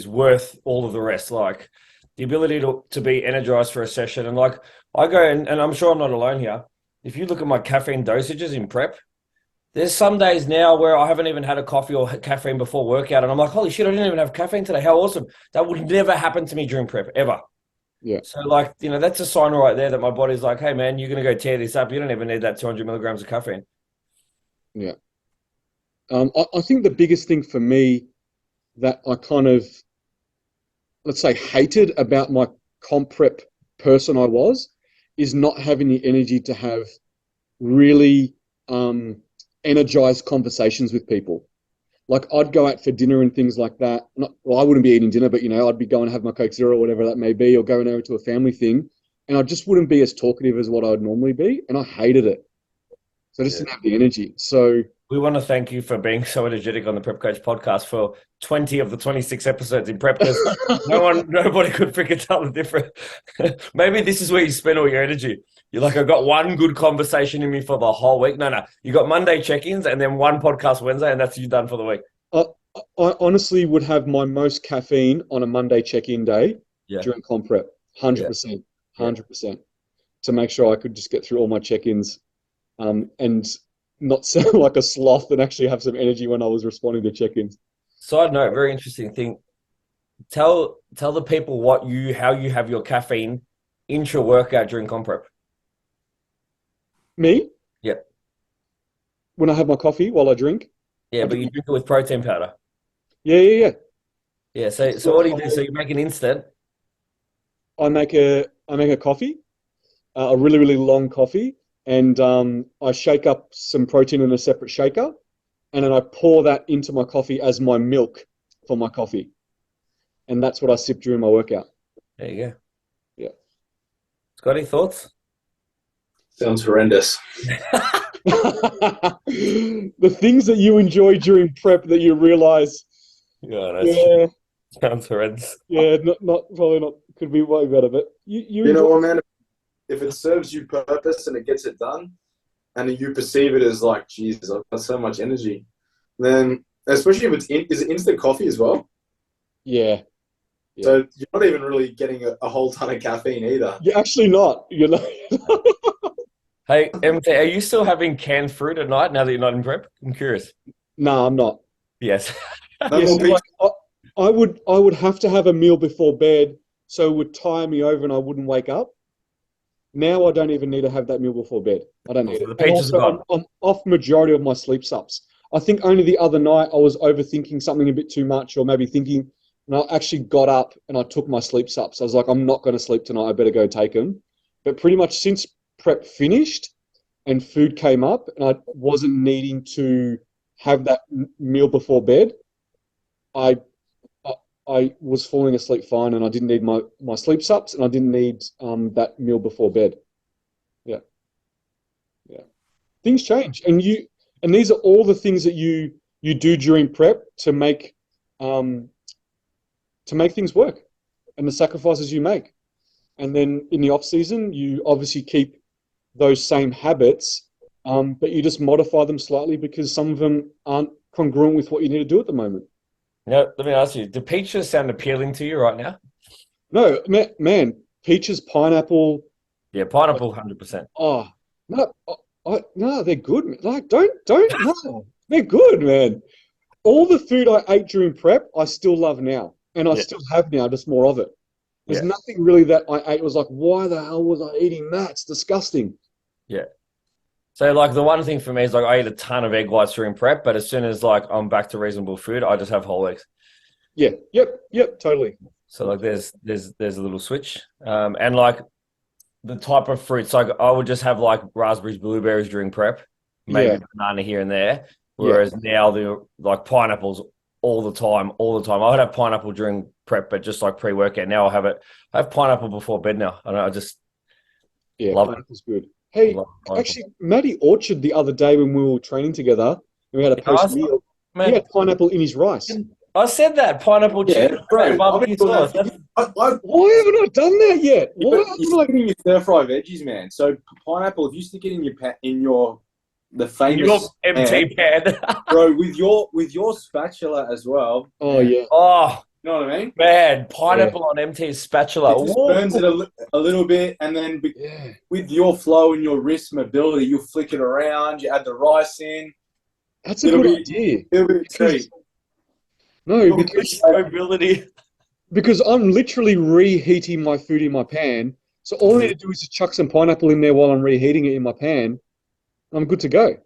worth all of the rest. Like the ability to be energized for a session. And like I go, and I'm sure I'm not alone here. If you look at my caffeine dosages in prep, there's some days now where I haven't even had a coffee or caffeine before workout. And I'm like, holy shit, I didn't even have caffeine today. How awesome. That would never happen to me during prep, ever. Yeah. So like, that's a sign right there that my body's like, hey man, you're going to go tear this up. You don't even need that 200 milligrams of caffeine. Yeah. I think the biggest thing for me that I kind of, let's say, hated about my comp prep person I was, is not having the energy to have really energized conversations with people. Like I'd go out for dinner and things like that. I wouldn't be eating dinner, but I'd be going to have my Coke Zero or whatever that may be, or going over to a family thing, and I just wouldn't be as talkative as what I would normally be, and I hated it. So I just didn't have the energy. So we want to thank you for being so energetic on the Prep Coach podcast for 20 of the 26 episodes in prep, because nobody could freaking tell the difference. Maybe this is where you spend all your energy. You're like, I got one good conversation in me for the whole week. No, you got Monday check-ins and then one podcast Wednesday, and that's you done for the week. I honestly would have my most caffeine on a Monday check-in day during comp prep, 100%, 100%, to make sure I could just get through all my check-ins and not sound like a sloth and actually have some energy when I was responding to check-ins. Side note, very interesting thing. Tell the people how you have your caffeine intra-workout during comp prep. Me? Yep. When I have my coffee while I drink? Yeah, but you drink it with protein powder. Yeah. Yeah, so what do you do? So you make an instant? I make a coffee, a really, really long coffee, and I shake up some protein in a separate shaker, and then I pour that into my coffee as my milk for my coffee. And that's what I sip during my workout. There you go. Yeah. Got any thoughts? Sounds horrendous. The things that you enjoy during prep that you realize. True. Sounds horrendous. Yeah, probably not. Could be way better, but you know what, man? If it serves you purpose and it gets it done, and you perceive it as like, Jesus, I've got so much energy, then especially if is it instant coffee as well? Yeah. So you're not even really getting a whole ton of caffeine either. You're actually not. You're not. Hey, MT, are you still having canned fruit at night now that you're not in prep? I'm curious. No, I'm not. Yes. I would have to have a meal before bed, so it would tire me over and I wouldn't wake up. Now I don't even need to have that meal before bed. I don't need it. The pizza's gone. I'm off majority of my sleep sups. I think only the other night I was overthinking something a bit too much, or maybe thinking, and I actually got up and I took my sleep sups. I was like, I'm not going to sleep tonight. I better go take them. But pretty much since prep finished and food came up and I wasn't needing to have that meal before bed, I was falling asleep fine, and I didn't need my sleep sups, and I didn't need that meal before bed. Yeah. Things change, and these are all the things that you do during prep to make things work, and the sacrifices you make. And then in the off season, you obviously keep those same habits, but you just modify them slightly because some of them aren't congruent with what you need to do at the moment. Now, let me ask you: do peaches sound appealing to you right now? No, man, peaches, pineapple. Yeah, pineapple, 100%. Oh no, no, they're good. Man. Like, don't, no, they're good, man. All the food I ate during prep, I still love now, and I Yeah, still have now, just more of it. There's yeah, nothing really that I ate was like, why the hell was I eating that? It's disgusting. yeah. So, like, the one thing for me is like I eat a ton of egg whites during prep, but as soon as like I'm back to reasonable food, I just have whole eggs. Yeah, yep, totally. So, like, there's a little switch, and like the type of fruits, like I would just have like raspberries, blueberries during prep, maybe Yeah, banana here and there. yeah. Whereas now the like pineapples all the time, all the time. I would have pineapple during prep, but just like pre-workout. Now I'll have it. I have pineapple before bed now. I don't know, I just Yeah, love it. pineapple's good. Hey, Love pineapple. actually, Matty Orchard the other day when we were training together and we had a You know, post meal, he man, had pineapple in his rice. I said that pineapple Yeah, chicken bro. and I've been barbecue doing sauce. that. Why haven't I done that yet? Why You're haven't I? sticking your stir fry veggies, man. So pineapple, if you stick it in your the In your famous pan, MT pan. bro, with your spatula as well, Oh man. yeah, Oh You know what I mean? man, yeah, pineapple on MT spatula. It just Whoa. burns it a little bit, and then yeah. with your flow and your wrist mobility, you flick it around. You add the rice in. That's a good idea. It'll be a Because treat. no, You'll be because Mobility. because I'm literally reheating my food in my pan. So all I need to do is just chuck some pineapple in there while I'm reheating it in my pan. I'm good to go.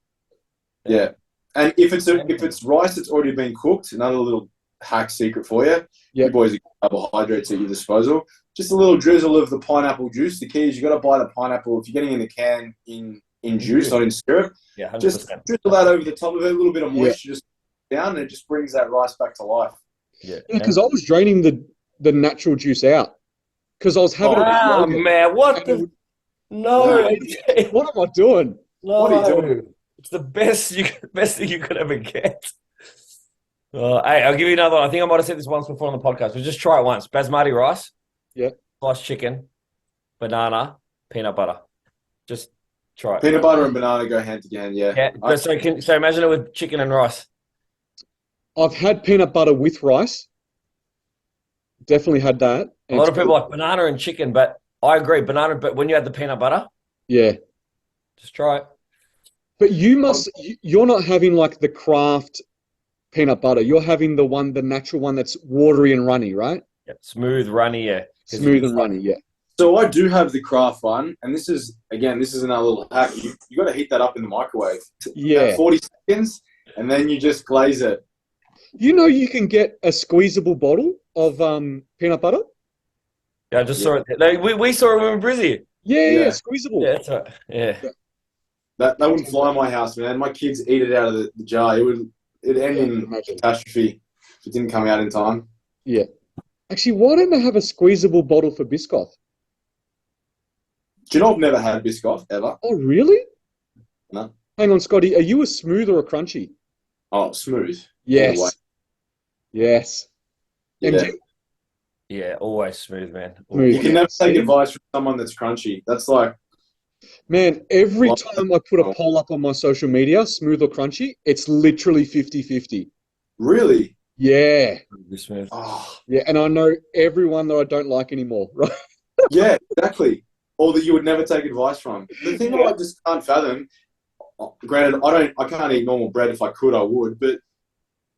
Yeah, and if it's rice that's already been cooked, another little hack secret for you. Yeah, You boys have carbohydrates at your disposal. Just a little drizzle of the pineapple juice. The key is you got to buy the pineapple if you're getting in the can in juice, not in syrup. Yeah, Just 100%. drizzle that over the top of it, a little bit of yeah, moisture just down, and it just brings that rice back to life. Yeah. yeah. Because I was draining the natural juice out because I was having it with Ah, yogurt. man, what And it the? would- No, what am I doing? What are you doing? no. It's the best thing you could ever get. Hey, I'll give you another one. I think I might have said this once before on the podcast, but just try it once. Basmati rice, Yeah. sliced chicken, banana, peanut butter. Just try it. Peanut butter and banana go hand in hand. Yeah. Yeah. So imagine it with chicken and rice. I've had peanut butter with rice. Definitely had that. A And lot it's of people like banana and chicken, but I agree, banana. But when you add the peanut butter, yeah. just try it. But you're not having like the craft peanut butter. You're having the natural one that's watery and runny, right? Yeah, smooth, runny, yeah. Smooth and runny, yeah. So I do have the craft one, and this is another little hack. You got to heat that up in the microwave. Yeah. About 40 seconds, and then you just glaze it. You know you can get a squeezable bottle of peanut butter? Yeah, I just saw it. Like, we saw it when we were Brizzy. Yeah, Yeah. squeezable. Yeah, that's right. Yeah. That wouldn't fly in my house, man. My kids eat it out of the jar. It'd end Yeah, I can in imagine. catastrophe if it didn't come out in time. Yeah. Actually, why don't they have a squeezable bottle for Biscoff? Do you know I've never had Biscoff ever? Oh, really? No. Hang on, Scotty. Are you a smooth or a crunchy? Oh, smooth. Yes. All the way. Yes. Yeah. MG? Yeah, always smooth, man. Smooth. You can never take See? advice from someone that's crunchy. That's like, Man, every Well, time I put a poll up on my social media, smooth or crunchy, it's literally 50-50. really? Yeah. Be smooth. Oh, Yeah. And I know everyone that I don't like anymore, right? yeah, exactly. Or that you would never take advice from. The thing that I just can't fathom, granted, I can't eat normal bread. If I could, I would. But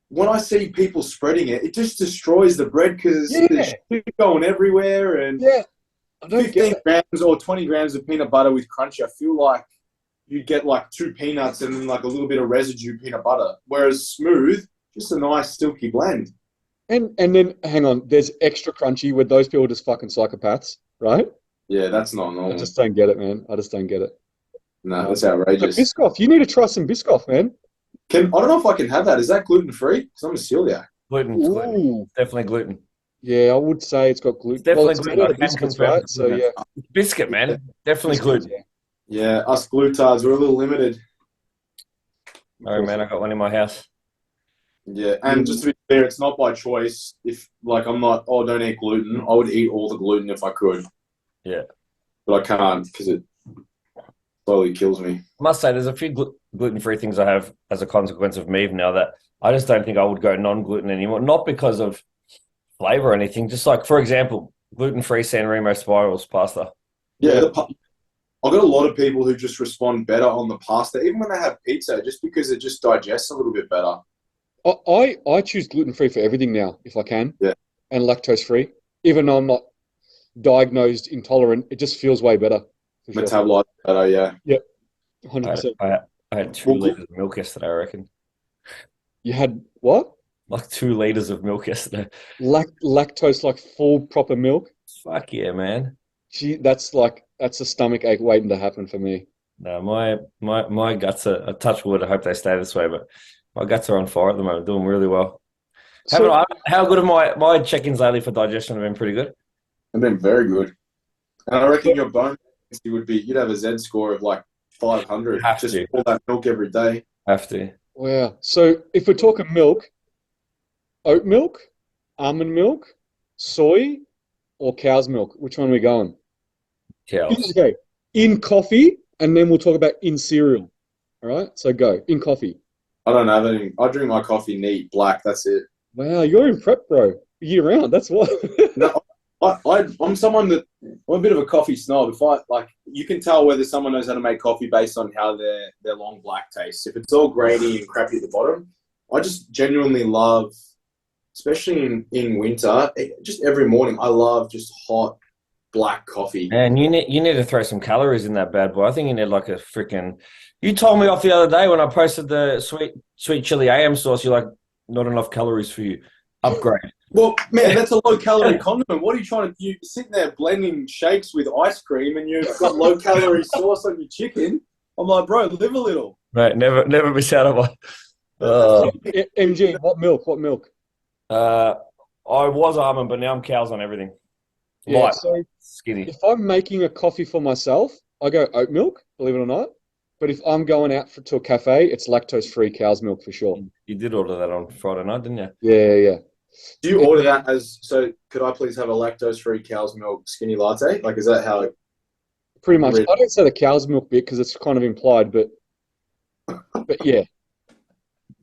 when I see people spreading it, it just destroys the bread because there's shit going everywhere. And Yeah. I don't 15 get it. grams or 20 grams of peanut butter with crunchy, I feel like you'd get like 2 peanuts and then like a little bit of residue peanut butter. Whereas smooth, just a nice silky blend. And then, hang on, there's extra crunchy where those people are just fucking psychopaths, right? Yeah, that's not I normal. just don't get it, man. I just don't get it. No, that's But outrageous. Biscoff, you need to try some Biscoff, man. I don't know if I can have that. Is that gluten free? Because I'm a celiac. Gluten. It's gluten. Ooh. Definitely gluten. Yeah, I would say it's got gluten. It's definitely Well, it's gluten. made out I of can biscuits, confirm right? it's So, gluten. yeah. Biscuit, man. Definitely Biscuits, gluten. Yeah, us glutards, we're a little limited. Oh, man, I got one in my house. Yeah, and just to be fair, it's not by choice. If, like, I'm not, don't eat gluten. I would eat all the gluten if I could. Yeah. But I can't because slowly kills me. I must say, there's a few gluten-free things I have as a consequence of Meave now that I just don't think I would go non-gluten anymore. Not because of flavor or anything, just like, for example, gluten-free San Remo spirals pasta. Yeah, I've got a lot of people who just respond better on the pasta, even when they have pizza, just because it just digests a little bit better. I choose gluten-free for everything now, if I can. Yeah. And lactose-free. Even though I'm not diagnosed intolerant, it just feels way better. For sure. Metabolize better, yeah. Yep. 100%. I had 2 liters of milk yesterday, I reckon. You had what? Like 2 liters of milk yesterday. Lactose, like full proper milk. Fuck yeah, man. Gee, that's a stomach ache waiting to happen for me. No, my guts are a touch wood. I hope they stay this way, but my guts are on fire at the moment, doing really well. So, How good are my check-ins lately for digestion? Have been pretty good. I've been very good. And I reckon your bone density you'd have a Z score of like 500. Have just to. all that milk every day. Have to. wow. So if we're talking milk, oat milk, almond milk, soy, or cow's milk, which one are we going? Cows. Okay. In coffee, and then we'll talk about in cereal. All right. So go in coffee. I don't have anything. I drink my coffee neat, black. That's it. Wow, you're in prep, bro. Year round. That's what. No, I'm someone that I'm a bit of a coffee snob. You can tell whether someone knows how to make coffee based on how their long black tastes. If it's all grainy and crappy at the bottom, I just genuinely love, especially in winter, just every morning. I love just hot black coffee. And you need to throw some calories in that bad boy. I think you need like a freaking. You told me off the other day when I posted the sweet chili AM sauce. You're like, not enough calories for you. Upgrade. Well, man, that's a low-calorie condiment. What are you trying to do? You're sitting there blending shakes with ice cream and you've got low-calorie sauce on your chicken. I'm like, bro, live a little. Right, never be satisfied. MG, what milk? What milk? I was almond, but now I'm cows on everything. Yeah, Light, so skinny. if I'm making a coffee for myself, I go oat milk, believe it or not. But if I'm going out to a cafe, it's lactose-free cow's milk for sure. You did order that on Friday night, didn't you? Yeah. Do you order that could I please have a lactose-free cow's milk skinny latte? Like, is that how Pretty much. I don't say the cow's milk bit because it's kind of implied, but yeah.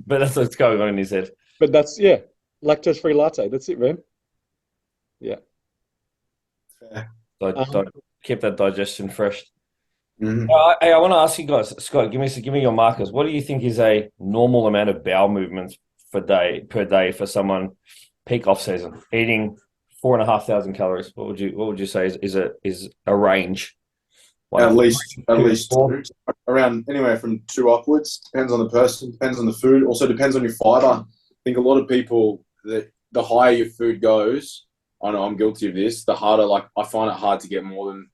But that's what's going on in his head. But that's, lactose-free latte. That's it, man. Yeah. fair? Keep that digestion fresh. Mm-hmm. Hey, I want to ask you guys, Scott, give me your markers. What do you think is a normal amount of bowel movements per day for someone peak off season eating 4,500 calories? What would you say is a range? At least two, around anywhere from 2 upwards. Depends on the person, depends on the food. Also depends on your fiber. I think a lot of people, the higher your food goes, I know I'm guilty of this, the harder, I find it hard to get more than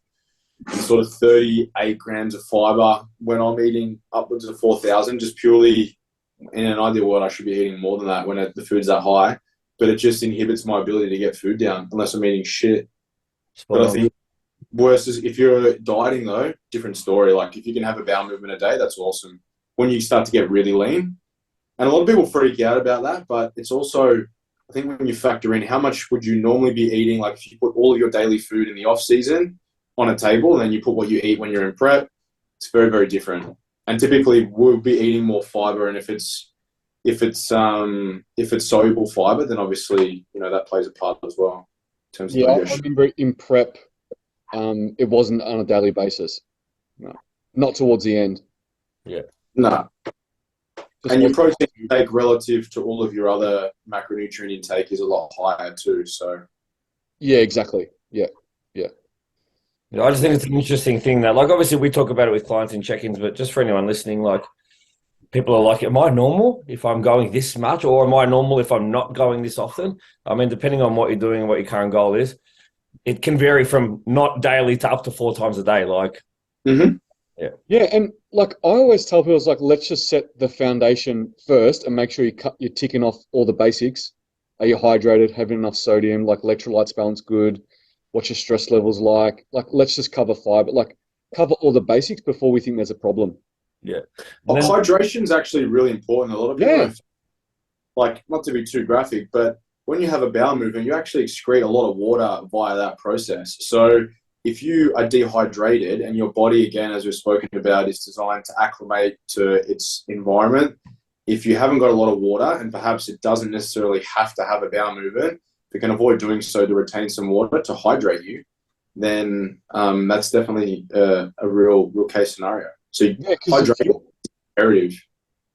sort of 38 grams of fiber when I'm eating upwards of 4,000, just purely in an ideal world, I should be eating more than that when the food's that high, but it just inhibits my ability to get food down unless I'm eating shit. But I think worse is if you're dieting though, different story. Like if you can have a bowel movement a day, that's awesome. When you start to get really lean, and a lot of people freak out about that, but it's also, I think when you factor in how much would you normally be eating, like if you put all of your daily food in the off season on a table and then you put what you eat when you're in prep, it's very, very different. And typically we'll be eating more fiber, and if it's soluble fiber, then obviously, that plays a part as well in terms of digestion. I remember in prep, it wasn't on a daily basis. No, not towards the end. Yeah. No. And your protein intake relative to all of your other macronutrient intake is a lot higher too. So. Yeah, exactly. Yeah. I just think it's an interesting thing that, obviously we talk about it with clients in check-ins, but just for anyone listening, people are like, am I normal if I'm going this much, or am I normal if I'm not going this often? I mean, depending on what you're doing and what your current goal is, it can vary from not daily to up to 4 times a day. Mm-hmm. Yeah, and I always tell people, it's let's just set the foundation first and make sure you're ticking off all the basics. Are you hydrated? Having enough sodium? Electrolytes balance good? What's your stress levels like? Let's just cover fiber. Cover all the basics before we think there's a problem. Yeah. Hydration is actually really important. A lot of people not to be too graphic, but when you have a bowel movement, you actually excrete a lot of water via that process. So if you are dehydrated and your body, again, as we've spoken about, is designed to acclimate to its environment, if you haven't got a lot of water, and perhaps it doesn't necessarily have to have a bowel movement, if you can avoid doing so to retain some water to hydrate you, then that's definitely a real case scenario. So hydration is imperative.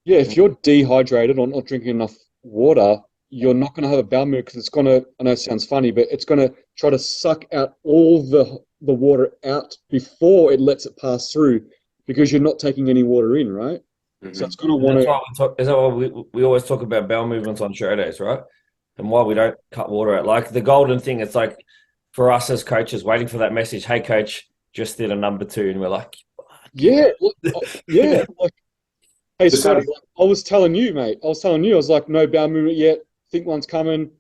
Yeah, if you're dehydrated or not drinking enough water, you're not going to have a bowel movement because it's going to, I know it sounds funny, but it's going to try to suck out all the water out before it lets it pass through because you're not taking any water in, right? Mm-hmm. So it's going to want to... That's why we always talk about bowel movements on show days, right? And why we don't cut water out. Like the golden thing, it's like for us as coaches waiting for that message, hey, coach, just did a number 2. And we're like... Yeah, yeah. Like, hey, Scotty, I was telling you, mate. I was like, no bowel movement yet. Think one's coming.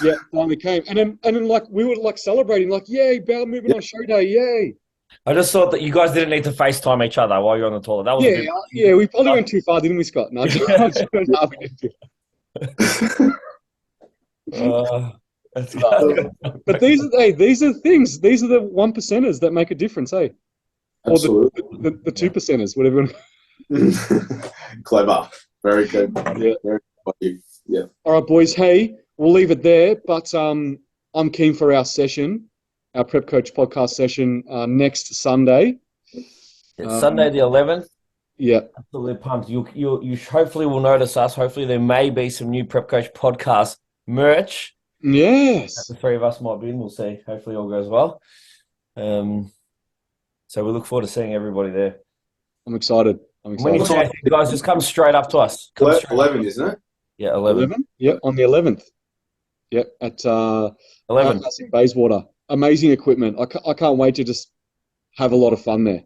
Yeah, finally came. And then like we were like celebrating, like, yay, bowel movement on show day, yay. I just thought that you guys didn't need to FaceTime each other while you're on the toilet. That was a bit... Yeah, we probably went too far, didn't we, Scott? No, no, we didn't. That's but these are things. These are the 1%ers that make a difference, hey? Or Absolutely. the 2%ers, whatever. Clever. Very good. Yeah. Very good. Yeah. All right, boys. Hey, we'll leave it there. But I'm keen for our session, our Prep Coach podcast session next Sunday. Sunday the 11th. Yeah. Absolutely pumped. You hopefully will notice us. Hopefully there may be some new Prep Coach podcast merch. Yes. The 3 of us might be in. We'll see. Hopefully all goes well. So we look forward to seeing everybody there. I'm excited. When you say, guys, just come straight up to us. 11, isn't it? Yeah, 11. Yeah, on the 11th. Yeah, at 11 in Bayswater. Amazing equipment. I can't wait to just have a lot of fun there.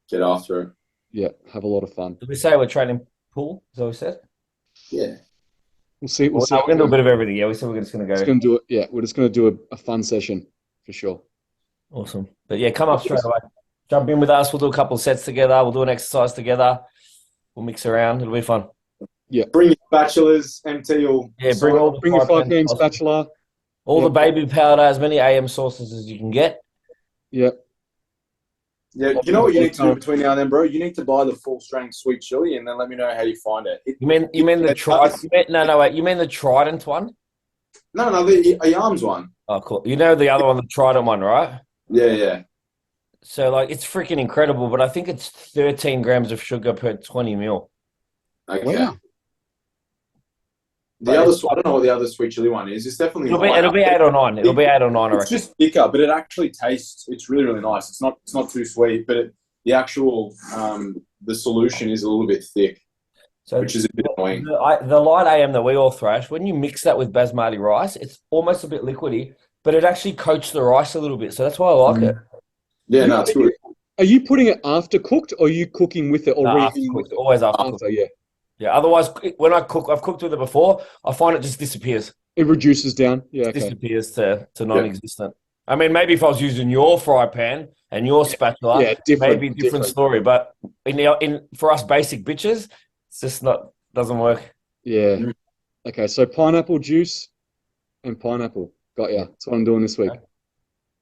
Get after it. Yeah, have a lot of fun. Did we say we're training pool? Is that what we said? Yeah. We'll see. We're going to do a bit of everything. Yeah, we said we're just going to go. Just going to do it. Yeah, we're just going to do a fun session for sure. Awesome. But yeah, come up straight away. Jump in with us. We'll do a couple of sets together. We'll do an exercise together. We'll mix around. It'll be fun. Yeah. Bring your spatulas, MT, or bring your 5-pan spatula. All the baby powder, as many AM sources as you can get. Yeah. Yeah, you know what you need to do between now and then, bro? You need to buy the full strength sweet chili and then let me know how you find it. You mean the Trident? No, wait. You mean the Trident one? No, the Arms one. Oh, cool. You know the other one, the Trident one, right? Yeah. So, like, it's freaking incredible, but I think it's 13 grams of sugar per 20 mil. Okay. Wow. I don't know what the other sweet chili one is. It's definitely it'll be 8 or 9. It'll be 8 or 9, I reckon. It's just thicker, but it actually tastes. It's really, really nice. It's not too sweet, but the actual the solution is a little bit thick, which is a bit annoying. The light AM that we all thrash, when you mix that with basmati rice, it's almost a bit liquidy, but it actually coats the rice a little bit. So that's why I like it. Yeah, no, it's good. Are you putting it after cooked, or are you cooking with it, or after cooked? Always after cooked. Yeah. Yeah. Otherwise, when I cook, I've cooked with it before. I find it just disappears. It reduces down. Yeah. Okay. Disappears to non-existent. Yeah. I mean, maybe if I was using your fry pan and your spatula, maybe different story. But for us basic bitches, it's just doesn't work. Yeah. Okay. So pineapple juice and pineapple. Got ya. That's what I'm doing this week. Okay.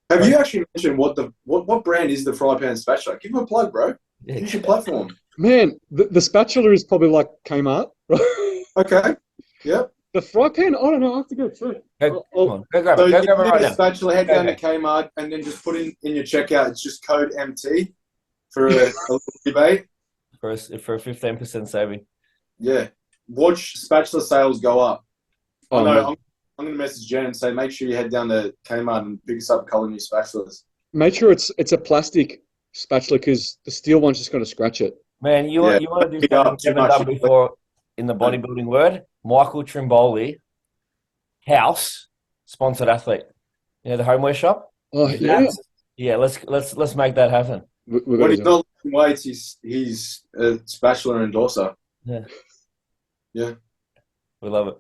Have you actually mentioned what brand is the fry pan spatula? Give them a plug, bro. Yeah, Use your platform. Man, the spatula is probably like Kmart. Okay. Yep. The fry pan, I don't know. I have to go through. Go grab So it. Go grab it right a now. spatula, head down to Kmart, and then just put in your checkout. It's just code MT for a little debate. For a 15% saving. Yeah. Watch spatula sales go up. Oh, I know. no. I'm going to message Jen and say, make sure you head down to Kmart and pick us up a couple of new spatulas. Make sure it's a plastic spatula because the steel one's just going to scratch it. Man, you want to do something you haven't done before in the bodybuilding word? Michael Trimboli, House, sponsored athlete. You know the homeware shop? Oh, yeah. Yeah, let's make that happen. When he's not lifting weights, he's a spatula endorser. Yeah. Yeah. We love it.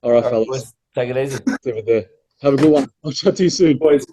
All right, fellas. Take it easy. Leave it there. Have a good one. I'll chat to you soon. Boys.